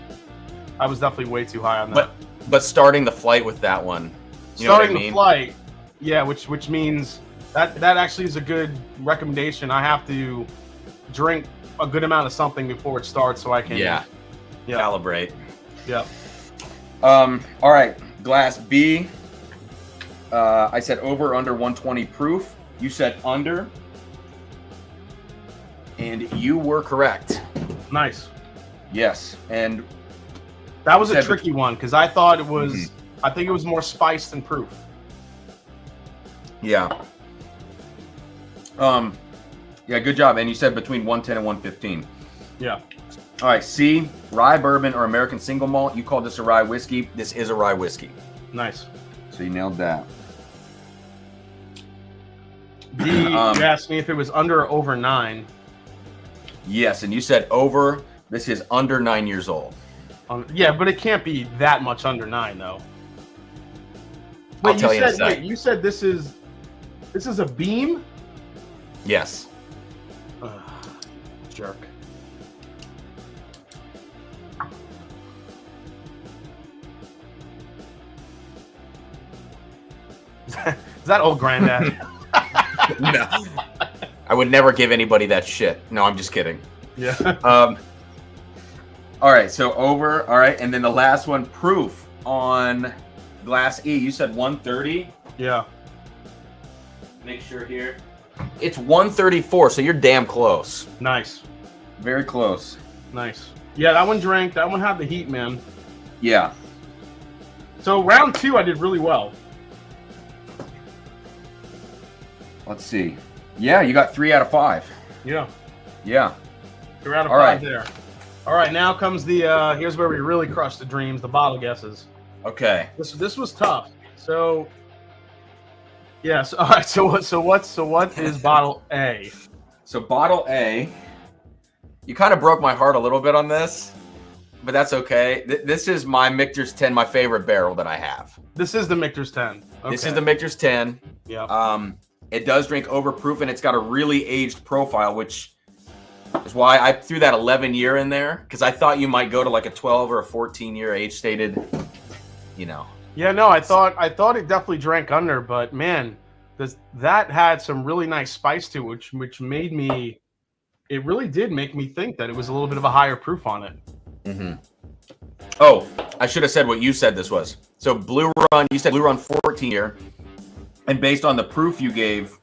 I was definitely way too high on that. But starting the flight with that one. The flight. Yeah, which means that actually is a good recommendation. I have to drink a good amount of something before it starts so I can calibrate. Yep. All right, glass B. I said over or under 120 proof. You said under. And you were correct. Nice. Yes, and that was a tricky one because I thought it was. I think it was more spice than proof. Yeah. Yeah, good job. And you said between 110 and 115. Yeah. All right, C, rye bourbon or American single malt. You called this a rye whiskey. This is a rye whiskey. Nice. So you nailed that. You asked me if it was under or over 9. Yes, and you said over. This is under 9 years old. Yeah, but it can't be that much under 9 though. I'll tell you in a sec. Wait, you said this is a beam? Yes. Jerk. Is that old granddad? No. I would never give anybody that shit. No, I'm just kidding. Yeah. All right, so over. All right, and then the last one, proof on Glass E. You said 130. Yeah. Make sure here. It's 134, so you're damn close. Nice. Very close. Nice. Yeah, that one drank. That one had the heat, man. Yeah. So round 2, I did really well. Let's see. Yeah, you got 3 out of 5. Yeah. Yeah. 3 out of All 5 right. there. All right, now comes the here's where we really crush the dreams, the bottle guesses. Okay. This was tough. So yes, all right. So what is bottle A? So bottle A. You kind of broke my heart a little bit on this, but that's okay. This is my Michter's 10, my favorite barrel that I have. This is the Michter's 10. Okay. This is the Michter's 10. Yeah. It does drink overproof, and it's got a really aged profile, which is why I threw that 11-year in there, because I thought you might go to like a 12 or a 14-year age stated, you know. Yeah, no, I thought it definitely drank under, but man, that had some really nice spice to it, which made me. It really did make me think that it was a little bit of a higher proof on it. Mm-hmm. Oh, I should have said what you said this was. So Blue Run, you said Blue Run 14-year, and based on the proof you gave,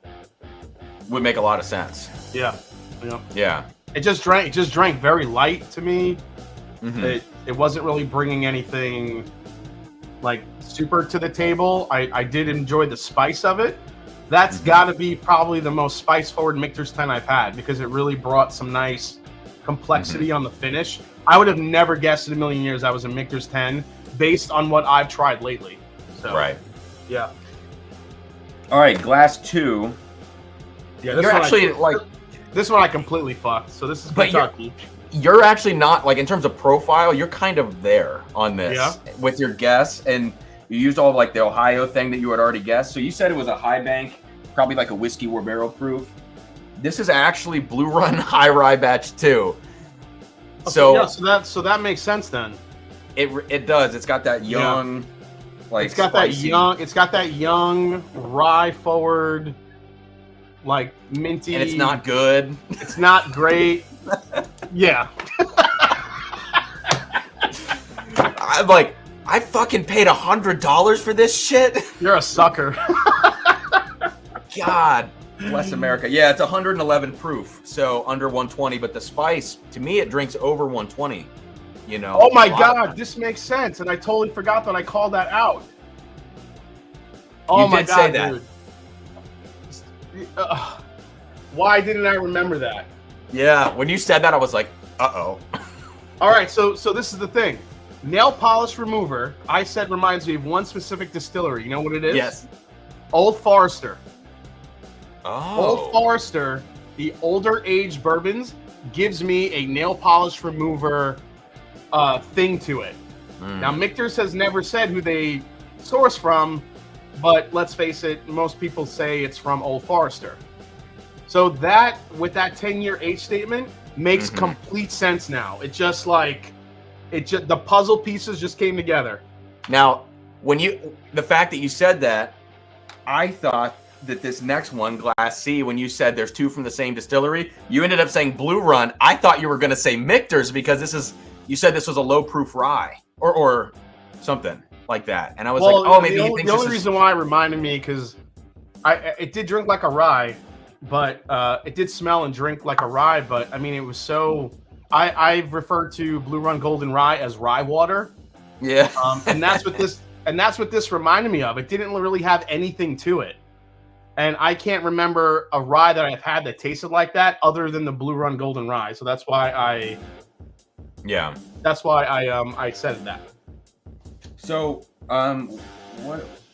would make a lot of sense. Yeah. Yeah. Yeah. It just drank very light to me. Mm-hmm. It wasn't really bringing anything like super to the table. I did enjoy the spice of it. That's got to be probably the most spice forward Michter's 10 I've had, because it really brought some nice complexity on the finish. I would have never guessed in a million years that was a Michter's 10 based on what I've tried lately. So, Right. Yeah. All right, Glass 2. Yeah. You're actually this one I completely fucked. So this is But Kentucky. you're actually not, like, in terms of profile, you're kind of there on this. Yeah. With your guess, and you used all of, like, the Ohio thing that you had already guessed. So you said it was a high bank, probably like a whiskey war barrel proof. This is actually Blue Run High Rye Batch 2. So that makes sense then. It does. It's got that young, like, It's got spicy. that young rye forward, like minty. And it's not good. It's not great. Yeah. I'm like, I fucking paid $100 for this shit. You're a sucker. God. Bless America. Yeah, it's 111 proof, so under 120. But the spice, to me, it drinks over 120. You know. Oh my a lot God, of this makes sense, and I totally forgot that I called that out. Oh You my did God, say that. dude. Why didn't I remember that? Yeah, when you said that, I was like, uh-oh. All right, so this is the thing. Nail polish remover, I said, reminds me of one specific distillery. You know what it is? Yes. Old Forester. Oh. Old Forester, the older age bourbons, gives me a nail polish remover thing to it. Now, Michter's has never said who they source from, but let's face it, most people say it's from Old Forester. So that, with that 10-year age statement, makes complete sense now. It just the puzzle pieces just came together. Now, the fact that you said that, I thought that this next one, Glass C, when you said there's 2 from the same distillery, you ended up saying Blue Run. I thought you were going to say Michter's because you said this was a low proof rye or something like that. And I was maybe he thinks the only reason why it reminded me, because it did drink like a rye, but it did smell and drink like a rye. But I mean, it was so. I've referred to Blue Run Golden Rye as rye water. Yeah. And that's what this reminded me of. It didn't really have anything to it. And I can't remember a rye that I've had that tasted like that other than the Blue Run Golden Rye. So that's why I said that. So,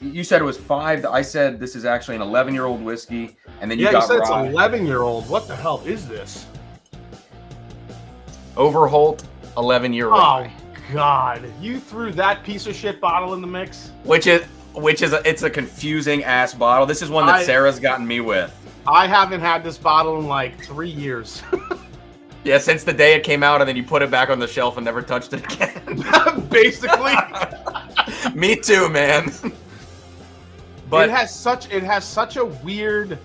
You said it was 5. I said this is actually an 11-year-old whiskey, and then you you got said it's rye. 11-year-old. What the hell is this? Overholt 11-year rye. Oh God! You threw that piece of shit bottle in the mix. Which is it's a confusing ass bottle. This is one that Sarah's gotten me with. I haven't had this bottle in like 3 years. Yeah, since the day it came out, and then you put it back on the shelf and never touched it again. Basically. Me too, man. But it has such a weird,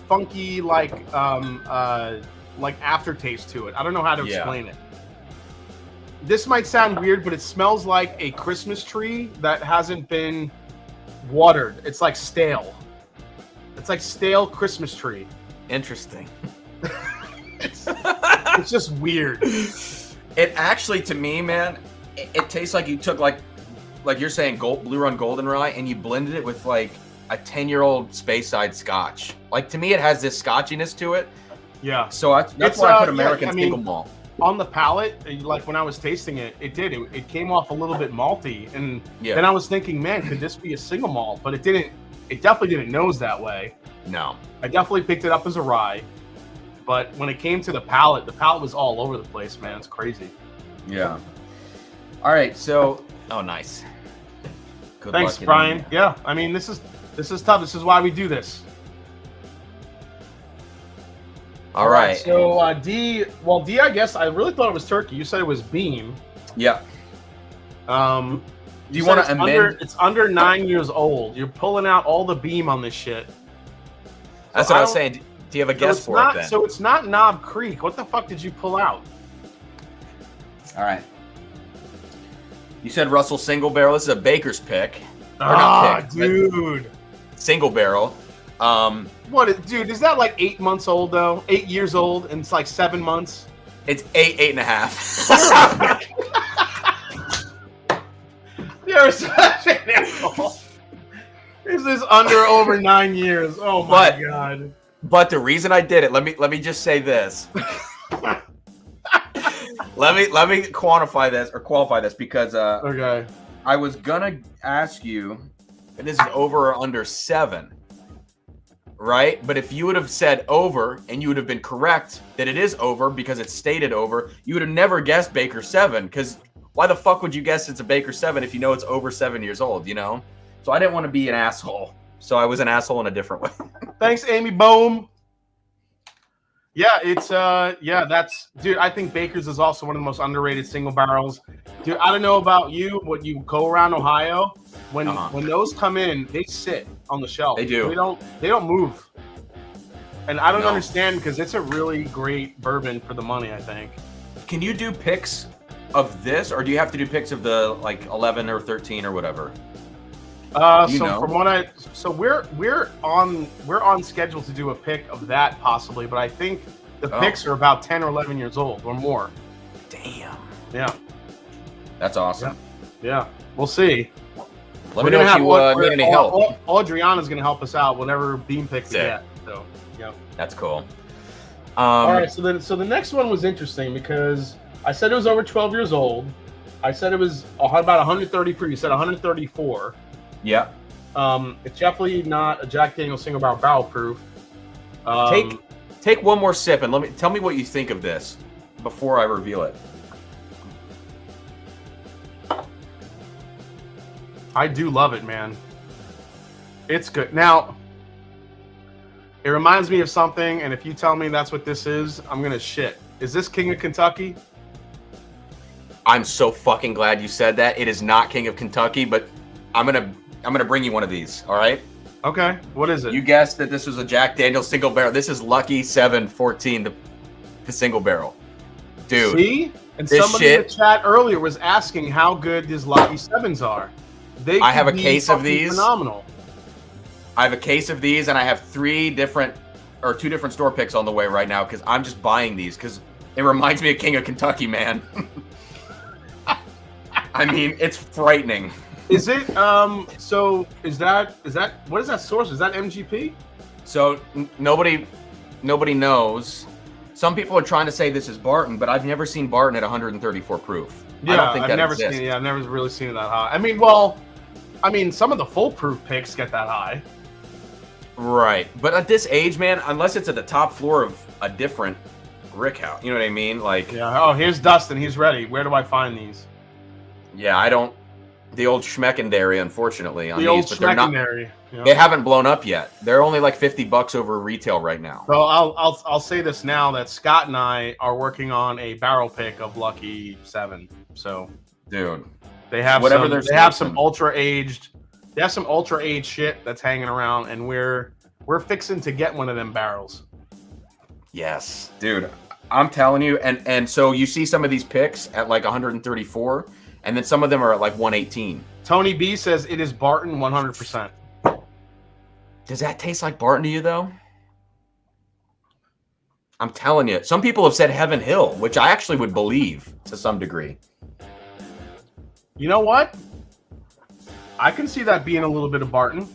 funky like aftertaste to it. I don't know how to explain it. This might sound weird, but it smells like a Christmas tree that hasn't been watered. It's like stale. It's like stale Christmas tree. Interesting. It's just weird. It actually, to me, man, it tastes like you took like you're saying Blue Run Golden Rye, and you blended it with like a 10-year-old Speyside Scotch. Like, to me, it has this scotchiness to it. Yeah. So that's why I put American single malt. On the palate, like when I was tasting it, it came off a little bit malty, and then I was thinking, man, could this be a single malt? But it didn't. It definitely didn't nose that way. No. I definitely picked it up as a rye, but when it came to the palate was all over the place, man. It's crazy. Yeah. All right, so nice. Good Thanks, luck, Brian. Yeah, I mean, this is tough. This is why we do this. All right. So D, I guess I really thought it was turkey. You said it was beam. Yeah. Do you want to amend? It's under 9 years old. You're pulling out all the beam on this shit. That's what I was saying. Do you have a guess for it then? So it's not Knob Creek. What the fuck did you pull out? All right. You said Russell Single Barrel. This is a baker's pick. Dude. Single barrel. Dude, is that like 8 months old though? 8 years old, and it's like 7 months? It's 8.5. You're such an asshole. This is over 9 years. Oh my God. But the reason I did it, let me just say this. let me qualify this because okay. I was gonna ask you, and this is over or under 7. Right? But if you would have said over, and you would have been correct that it is over because it's stated over, you would have never guessed Baker 7, because why the fuck would you guess it's a Baker 7 if you know it's over 7 years old, you know? So I didn't want to be an asshole. So I was an asshole in a different way. Thanks, Amy Bohm. Yeah, it's dude, I think Baker's is also one of the most underrated single barrels. Dude, I don't know about you, but you go around Ohio, when those come in, they sit on the shelf. They do. They don't move. And I don't understand, because it's a really great bourbon for the money, I think. Can you do picks of this, or do you have to do picks of the like 11 or 13 or whatever? We're on schedule to do a pick of that possibly, but I think the picks are about 10 or 11 years old or more. Damn. Yeah. That's awesome. Yeah. We'll see. Let me know if you need any help. Adriana's going to help us out whatever beam picks we get. So, yeah. That's cool. All right. So the next one was interesting because I said it was over 12 years old. I said it was about 130 proof. You said 134. Yeah. It's definitely not a Jack Daniel's single barrel proof. Take one more sip and tell me what you think of this before I reveal it. I do love it, man. It's good. Now, it reminds me of something, and if you tell me that's what this is, I'm gonna shit. Is this King of Kentucky? I'm so fucking glad you said that. It is not King of Kentucky, but I'm gonna bring you one of these. All right. Okay. What is it? You guessed that this was a Jack Daniel's single barrel. This is Lucky 714, the single barrel. Dude. See? And somebody in the chat earlier was asking how good these Lucky 7s are. I have a case of these. Phenomenal. I have a case of these, and I have 2 different store picks on the way right now because I'm just buying these because it reminds me of King of Kentucky, man. I mean, it's frightening. Is it so is that what is that source? Is that MGP? So nobody knows. Some people are trying to say this is Barton, but I've never seen Barton at 134 proof. Yeah, I don't think I've never exists. seen it. Yeah, I've never really seen it that high. I mean, well, I mean, some of the foolproof picks get that high. Right. But at this age, man, unless it's at the top floor of a different rick house, you know what I mean? Like, yeah. Oh, here's Dustin. He's ready. Where do I find these? Yeah, I don't. The old Schmeckendary, unfortunately, on the old these, but they're not. Yeah. They haven't blown up yet. They're only like $50 over retail right now. So I'll say this now that Scott and I are working on a barrel pick of Lucky 7. So, dude, they have whatever some, they're they have some ultra aged. They have some ultra aged shit that's hanging around, and we're fixing to get one of them barrels. Yes, dude, I'm telling you. And so you see some of these picks at like 134. And then some of them are at like 118. Tony B says it is Barton 100%. Does that taste like Barton to you, though? I'm telling you. Some people have said Heaven Hill, which I actually would believe to some degree. You know what? I can see that being a little bit of Barton.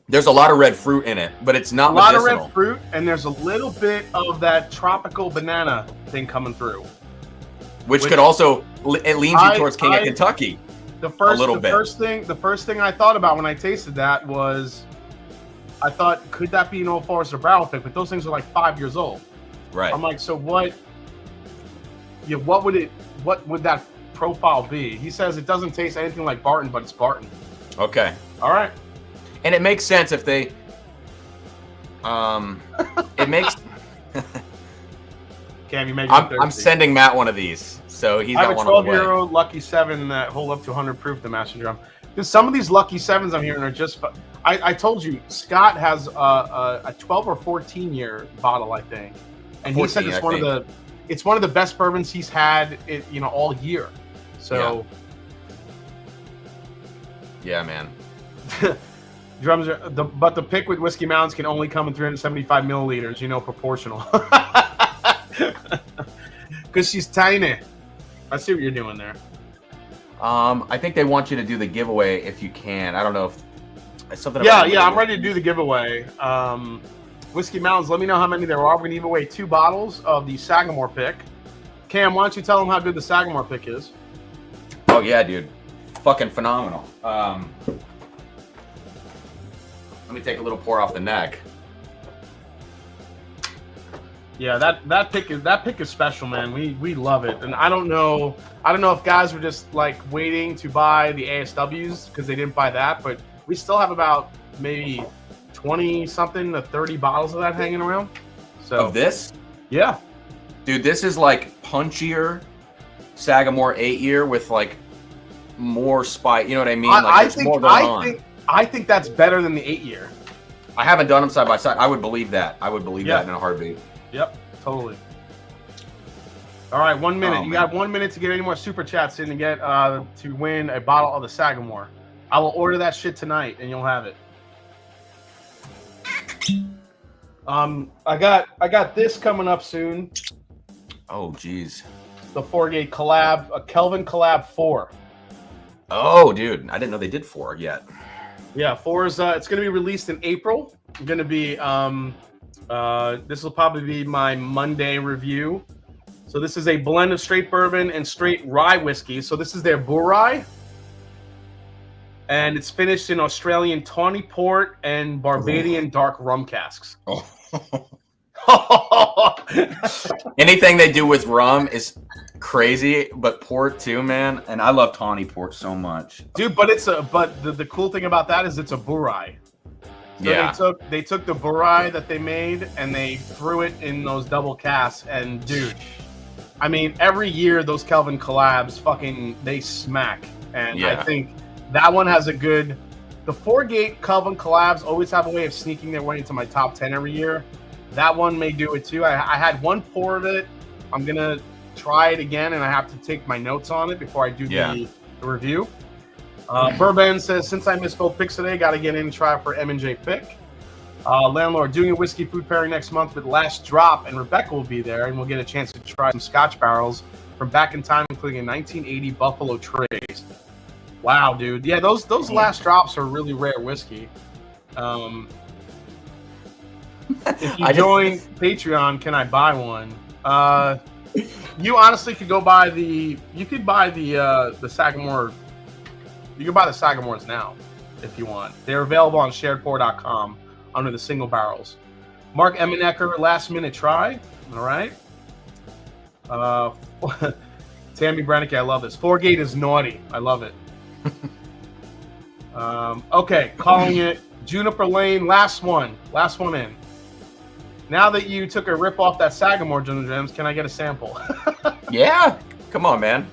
There's a lot of red fruit in it, but it's not medicinal. A lot of red fruit, and there's a little bit of that tropical banana thing coming through. Which could also, it leans you towards King of Kentucky. The first thing I thought about when I tasted that was, I thought, could that be an Old Forester barrel pick? But those things are like 5 years old. Right. I'm like, so what? Yeah, what would that profile be? He says it doesn't taste anything like Barton, but it's Barton. Okay. All right. And it makes sense if they, it makes. Cam, you make I'm sending Matt one of these, so he's got one on the way. I have a 12-year-old Lucky 7 that hold up to 100 proof, the Master Drum. Because some of these Lucky 7s I'm hearing are just... I told you, Scott has a 12 or 14-year bottle, I think. And 14, he said it's one of the best bourbons he's had, all year. So... Yeah, man. Drums are... But the pick with Whiskey Mountains can only come in 375 milliliters, proportional. Because she's tiny. I see what you're doing there. I think they want you to do the giveaway if you can. I don't know if it's something. Yeah, I'm ready to do the giveaway. Whiskey Mountains, let me know how many there are. We're going to give away 2 bottles of the Sagamore pick. Cam, why don't you tell them how good the Sagamore pick is? Oh, yeah, dude. Fucking phenomenal. Let me take a little pour off the neck. Yeah, that pick is special, man. We love it, and I don't know if guys were just like waiting to buy the ASWs because they didn't buy that, but we still have about maybe 20 something to 30 bottles of that hanging around. So of this, yeah, dude, this is like punchier Sagamore 8-year with like more spice. You know what I mean? Like I think that's better than the 8-year. I haven't done them side by side. I would believe that. I would believe that in a heartbeat. Yep, totally. All right, 1 minute. You got 1 minute to get any more super chats in to get to win a bottle of the Sagamore. I will order that shit tonight, and you'll have it. I got this coming up soon. Oh, geez. The 4-gate collab, a Kelvin Collab 4. Oh, dude, I didn't know they did 4 yet. Yeah, 4 is it's going to be released in April. Going to be this will probably be my Monday review. So this is a blend of straight bourbon and straight rye whiskey. So this is their Rye, and it's finished in Australian tawny port and Barbadian dark rum casks. Oh. Anything they do with rum is crazy, but port too, man. And I love tawny port so much, dude. But the cool thing about that is it's a Rye. So yeah, they took the Rye that they made and they threw it in those double casks. And dude, I mean, every year those Kelvin collabs they smack. And I think that one has a good. The 4-gate Kelvin collabs always have a way of sneaking their way into my top 10 every year. That one may do it too. I had one pour of it. I'm gonna try it again, and I have to take my notes on it before I do the review. Bourbon says, since I missed both picks today, got to get in and try for M&J pick. Landlord, doing a whiskey food pairing next month with Last Drop, and Rebecca will be there, and we'll get a chance to try some Scotch barrels from back in time, including a 1980 Buffalo Trace. Wow, dude. Yeah, those Last Drops are really rare whiskey. If you join Patreon, can I buy one? You honestly could go buy the Sagamore You can buy the Sagamores now if you want. They're available on sharedpour.com under the single barrels. Mark Emenecker, last minute try. All right. Tammy Brennick, I love this. 4-gate is naughty. I love it. Okay, calling it Juniper Lane. Last one in. Now that you took a rip off that Sagamore, Drams, can I get a sample? Yeah, come on, man.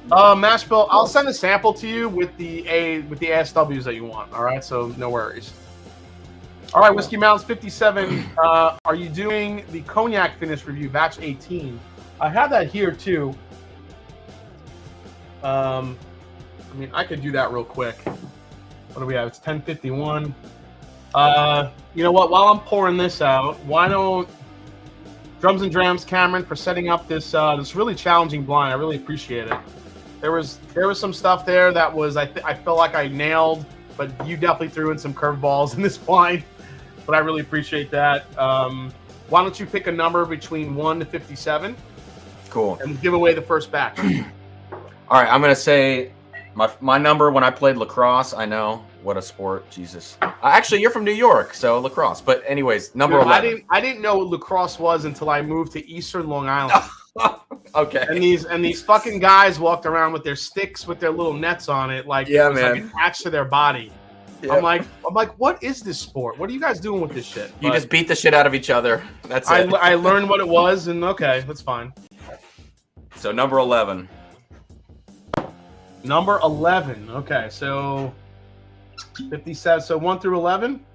Mash Bill, I'll send a sample to you with the ASWs that you want. All right, so no worries. All right, Whiskey Mountains 57. Are you doing the cognac finish review, batch 18? I have that here too. I mean, I could do that real quick. What do we have? It's 10:51. You know what? While I'm pouring this out, why don't Drums and Drams, Cameron, for setting up this this really challenging blind. I really appreciate it. There was some stuff there that was I felt like I nailed, but you definitely threw in some curveballs in this blind. But I really appreciate that. Why don't you pick a number between 1 to 57? Cool. And give away the first batch. All right, I'm gonna say my number when I played lacrosse. I know what a sport, Jesus. Actually, you're from New York, so lacrosse. But anyways, number 11. I didn't know what lacrosse was until I moved to Eastern Long Island. Okay. And these fucking guys walked around with their sticks with their little nets on it, like yeah, it was man, like attached to their body. Yeah. I'm like, what is this sport? What are you guys doing with this shit? You just beat the shit out of each other. That's it. I learned what it was, and okay, that's fine. So number 11. Number 11. Okay, so 57. So 1 through 11.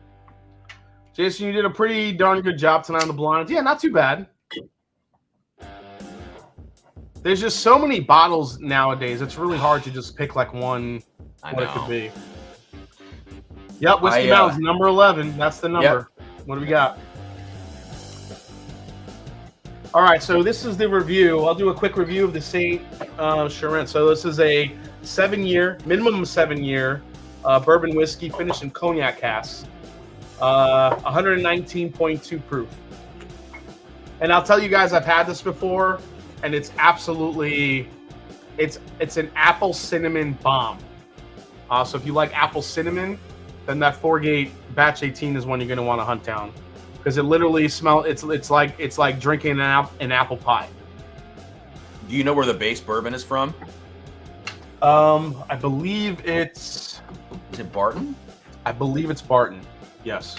Jason, you did a pretty darn good job tonight on the blinds. Yeah, not too bad. There's just so many bottles nowadays. It's really hard to just pick like one what it could be. Yep, Whiskey Mountains, number 11. That's the number. Yep. What do we got? All right, so this is the review. I'll do a quick review of the St. Charent. So this is a 7-year, minimum 7-year bourbon whiskey finished in cognac casks. 119.2 proof. And I'll tell you guys, I've had this before, and it's absolutely, it's an apple cinnamon bomb. So if you like apple cinnamon, then that 4-gate batch 18 is one you're going to want to hunt down, because it literally smells. It's like drinking an apple pie. Do you know where the base bourbon is from? I believe it's. Is it Barton? I believe it's Barton. Yes.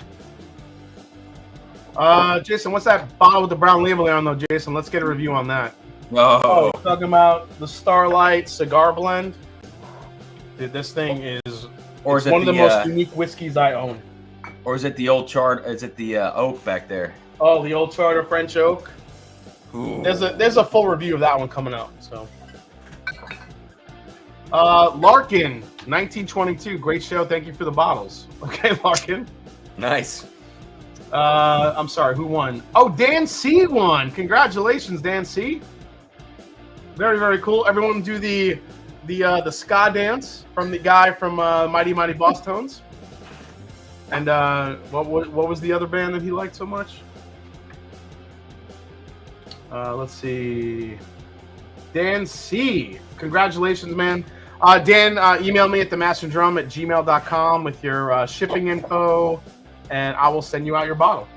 Jason, what's that bottle with the brown label there on though, Jason? Let's get a review on that. Oh, talking about the Starlight cigar blend. Dude, this thing is. Or is it one of the most unique whiskeys I own. Or is it the old chart? Is it the oak back there? Oh, the old Charter French oak. Ooh. There's a full review of that one coming up. So, Larkin, 1922, great show. Thank you for the bottles. Okay, Larkin. Nice. I'm sorry, who won? Oh, Dan C won. Congratulations, Dan C. Very, very cool. Everyone do the ska dance from the guy from Mighty Mighty Boss Tones. And what was the other band that he liked so much? Let's see. Dan C. Congratulations, man. Dan, email me at themashanddrum@gmail.com with your shipping info, and I will send you out your bottle.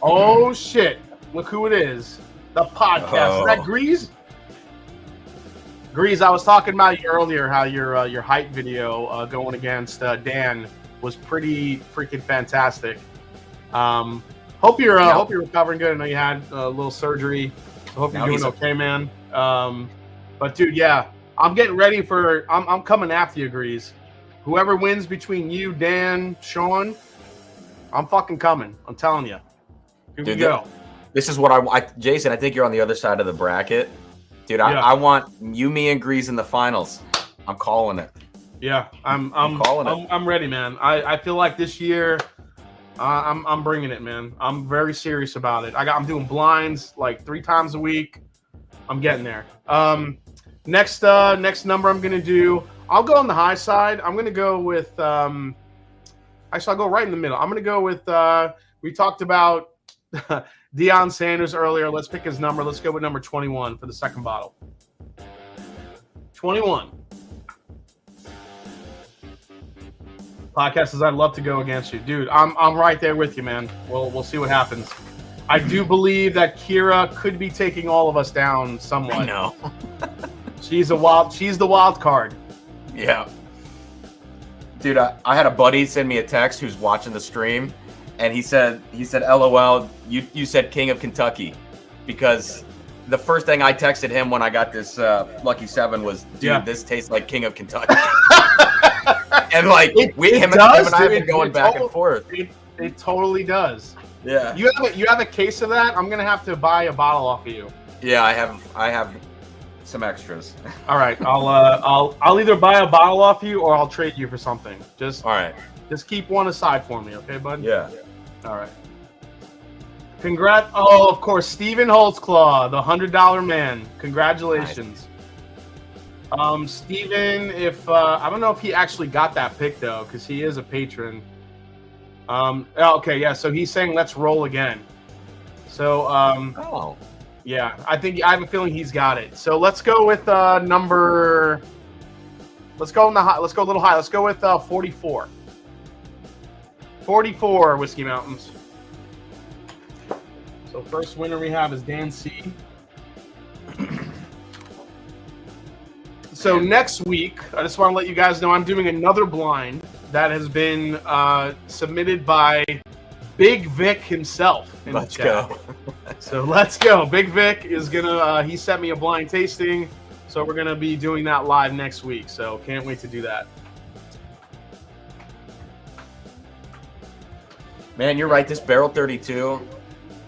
Oh, shit. Look who it is. The podcast. Is that Grease? Grease, I was talking about you earlier, how your height video going against Dan was pretty freaking fantastic. Hope you're recovering good. I know you had a little surgery. I hope you're doing okay, man. But dude, yeah, I'm getting ready for. I'm coming after you, Grease. Whoever wins between you, Dan, Sean, I'm fucking coming. I'm telling you. Here we go. This is what I Jason. I think you're on the other side of the bracket, dude. I want you, me, and Grease in the finals. I'm calling it. Yeah, I'm calling it. I'm ready, man. I feel like this year, I'm bringing it, man. I'm very serious about it. I'm doing blinds like 3 times a week. I'm getting there. Next number I'm gonna do. I'll go on the high side. I'm gonna go with. Actually, I'll go right in the middle. I'm gonna go with. We talked about Deion Sanders earlier. Let's pick his number. Let's go with number 21 for the second bottle. 21. Podcast says I'd love to go against you, dude. I'm right there with you, man. We'll see what happens. I do believe that Kira could be taking all of us down somewhat. I know. She's the wild card. Yeah. Dude, I had a buddy send me a text who's watching the stream, and he said, LOL, you said King of Kentucky, because the first thing I texted him when I got this Lucky 7 was, dude, this tastes like King of Kentucky. And like him and I have been going back and forth. It totally does. Yeah. You have a case of that? I'm gonna have to buy a bottle off of you. Yeah, I have some extras. All right, I'll either buy a bottle off you or I'll trade you for something. All right. Just keep one aside for me, okay, bud? Yeah. All right. Congrats! Oh, of course, Stephen Holtzclaw, the $100 man. Congratulations. Nice. Stephen, if I don't know if he actually got that pick though, because he is a patron. Okay, yeah. So he's saying let's roll again. So oh. Yeah, I have a feeling he's got it. So let's go with number. Let's go in the high. Let's go a little high. Let's go with 44. 44 Whiskey Mountains. So first winner we have is Dan C. So next week, I just want to let you guys know I'm doing another blind that has been submitted by Big Vic himself. Let's go. So let's go. Big Vic is gonna. He sent me a blind tasting, so we're gonna be doing that live next week. So can't wait to do that. Man, you're right. This barrel 32,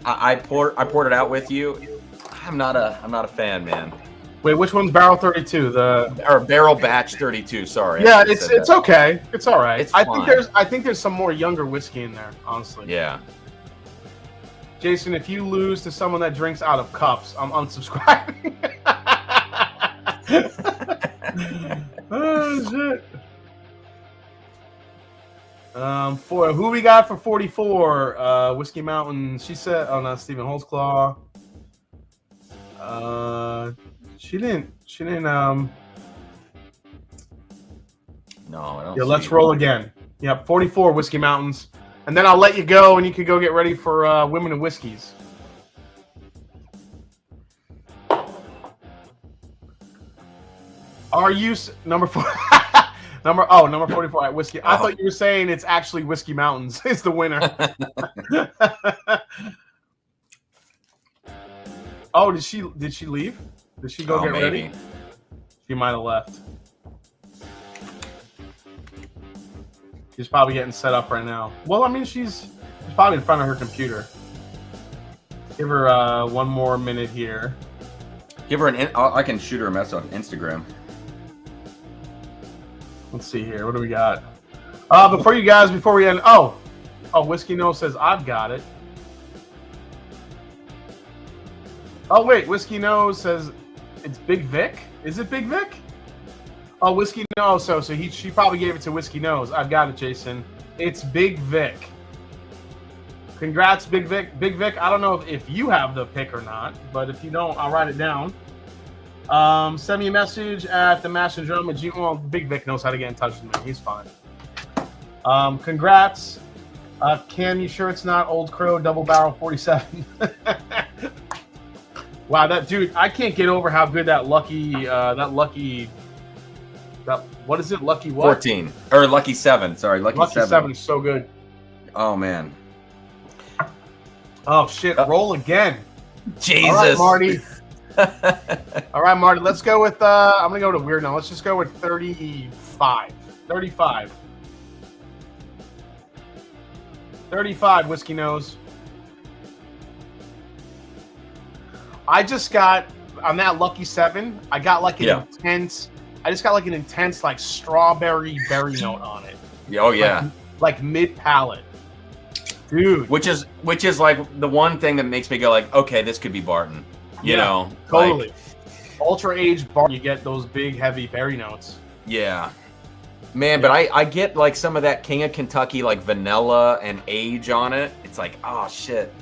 I poured it out with you. I'm not a fan, man. Wait, which one's barrel 32? Or barrel batch 32. Sorry. Yeah, it's okay. It's all right. It's I fine. think there's some more younger whiskey in there, honestly. Yeah. Jason, if you lose to someone that drinks out of cups, I'm unsubscribing. Oh shit. For who we got for 44? Whiskey Mountain. She said, "Oh no, Stephen Holtzclaw." She didn't. No, I don't. Yeah, let's roll again. Yep, 44 Whiskey Mountains, and then I'll let you go, and you can go get ready for Women and Whiskeys. Are you number 4? Number 44 at Whiskey. I thought you were saying it's actually Whiskey Mountains is the winner. Oh, did she leave? Did she go get ready? She might have left. She's probably getting set up right now. Well, I mean, she's probably in front of her computer. Give her 1 more minute here. Give her I can shoot her a message on Instagram. Let's see here. What do we got? Before we end. Oh, Whiskey No says I've got it. Oh wait, Whiskey No says it's Big Vic. Is it Big Vic? Oh, Whiskey No. So she probably gave it to Whiskey Nose. I've got it, Jason. It's Big Vic. Congrats, Big Vic. Big Vic. I don't know if you have the pick or not, but if you don't, I'll write it down. Send me a message at themashanddrum at gmail. Well, Big Vic knows how to get in touch with me. He's fine. Congrats. Cam, you sure it's not Old Crow Double Barrel 47? Wow, that dude, I can't get over how good that lucky what is it? Lucky what? 14 or Lucky 7. Sorry, Lucky 7 is so good. Oh man. Oh shit! Roll again. Jesus. All right, Marty. All right, Marty. Let's go with. I'm gonna go to weird now. Let's just go with 35. 35. 35. Whiskey Nose. I just got on that Lucky 7. I got like an intense. I just got like an intense like strawberry berry note on it. Oh yeah. Like mid palate. Dude. Which is like the one thing that makes me go like, okay, this could be Barton. You know, totally. Like, ultra aged Barton, you get those big heavy berry notes. Yeah. Man, but I get like some of that King of Kentucky like vanilla and age on it. It's like, oh shit.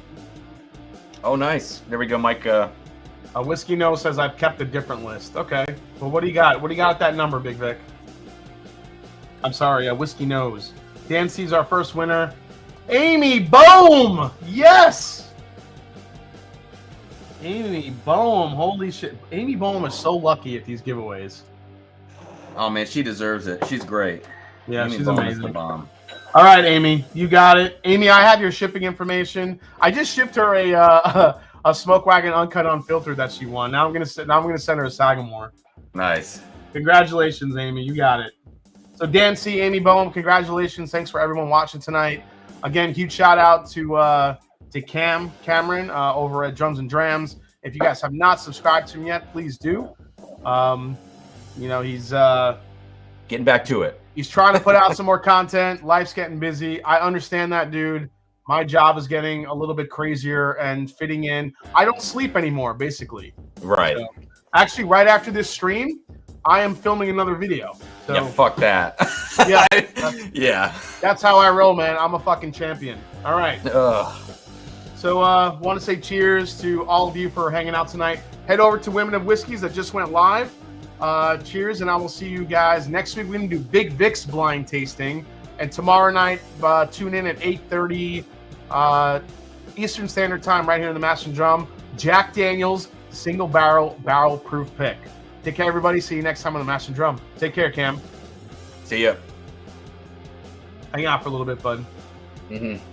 Oh nice. There we go, Mike. Whiskey Nose says I've kept a different list. Okay. Well, what do you got? What do you got at that number, Big Vic? I'm sorry, Whiskey Nose. Dan C's our first winner. Amy Bohm! Yes! Amy Bohm. Holy shit. Amy Bohm is so lucky at these giveaways. Oh, man, she deserves it. She's great. Yeah, Amy she's Bohm is amazing. the bomb. All right, Amy, you got it. Amy, I have your shipping information. I just shipped her a Smoke Wagon Uncut Unfiltered that she won. Now I'm gonna send her a Sagamore. Nice. Congratulations, Amy. You got it. So Dan C, Amy Bohm, congratulations. Thanks for everyone watching tonight. Again, huge shout out to Cameron over at Drums and Drams. If you guys have not subscribed to him yet, please do. You know, he's Getting back to it. he's trying to put out some more content. Life's getting busy. I understand that, dude. My job is getting a little bit crazier and fitting in. I don't sleep anymore, basically. Right. So, actually, right after this stream, I am filming another video. So, Yeah, fuck that. Yeah. Yeah. That's how I roll, man. I'm a fucking champion. All right. Ugh. So want to say cheers to all of you for hanging out tonight. Head over to Women of Whiskeys that just went live. Cheers, and I will see you guys next week. We're going to do Big Vic's blind tasting. And tomorrow night, tune in at 8:30 Eastern Standard Time right here in the Master and Drum. Jack Daniels single barrel proof pick. Take care, everybody. See you next time on the Master and Drum. Take care, Cam. See ya. Hang out for a little bit, bud. Mm-hmm.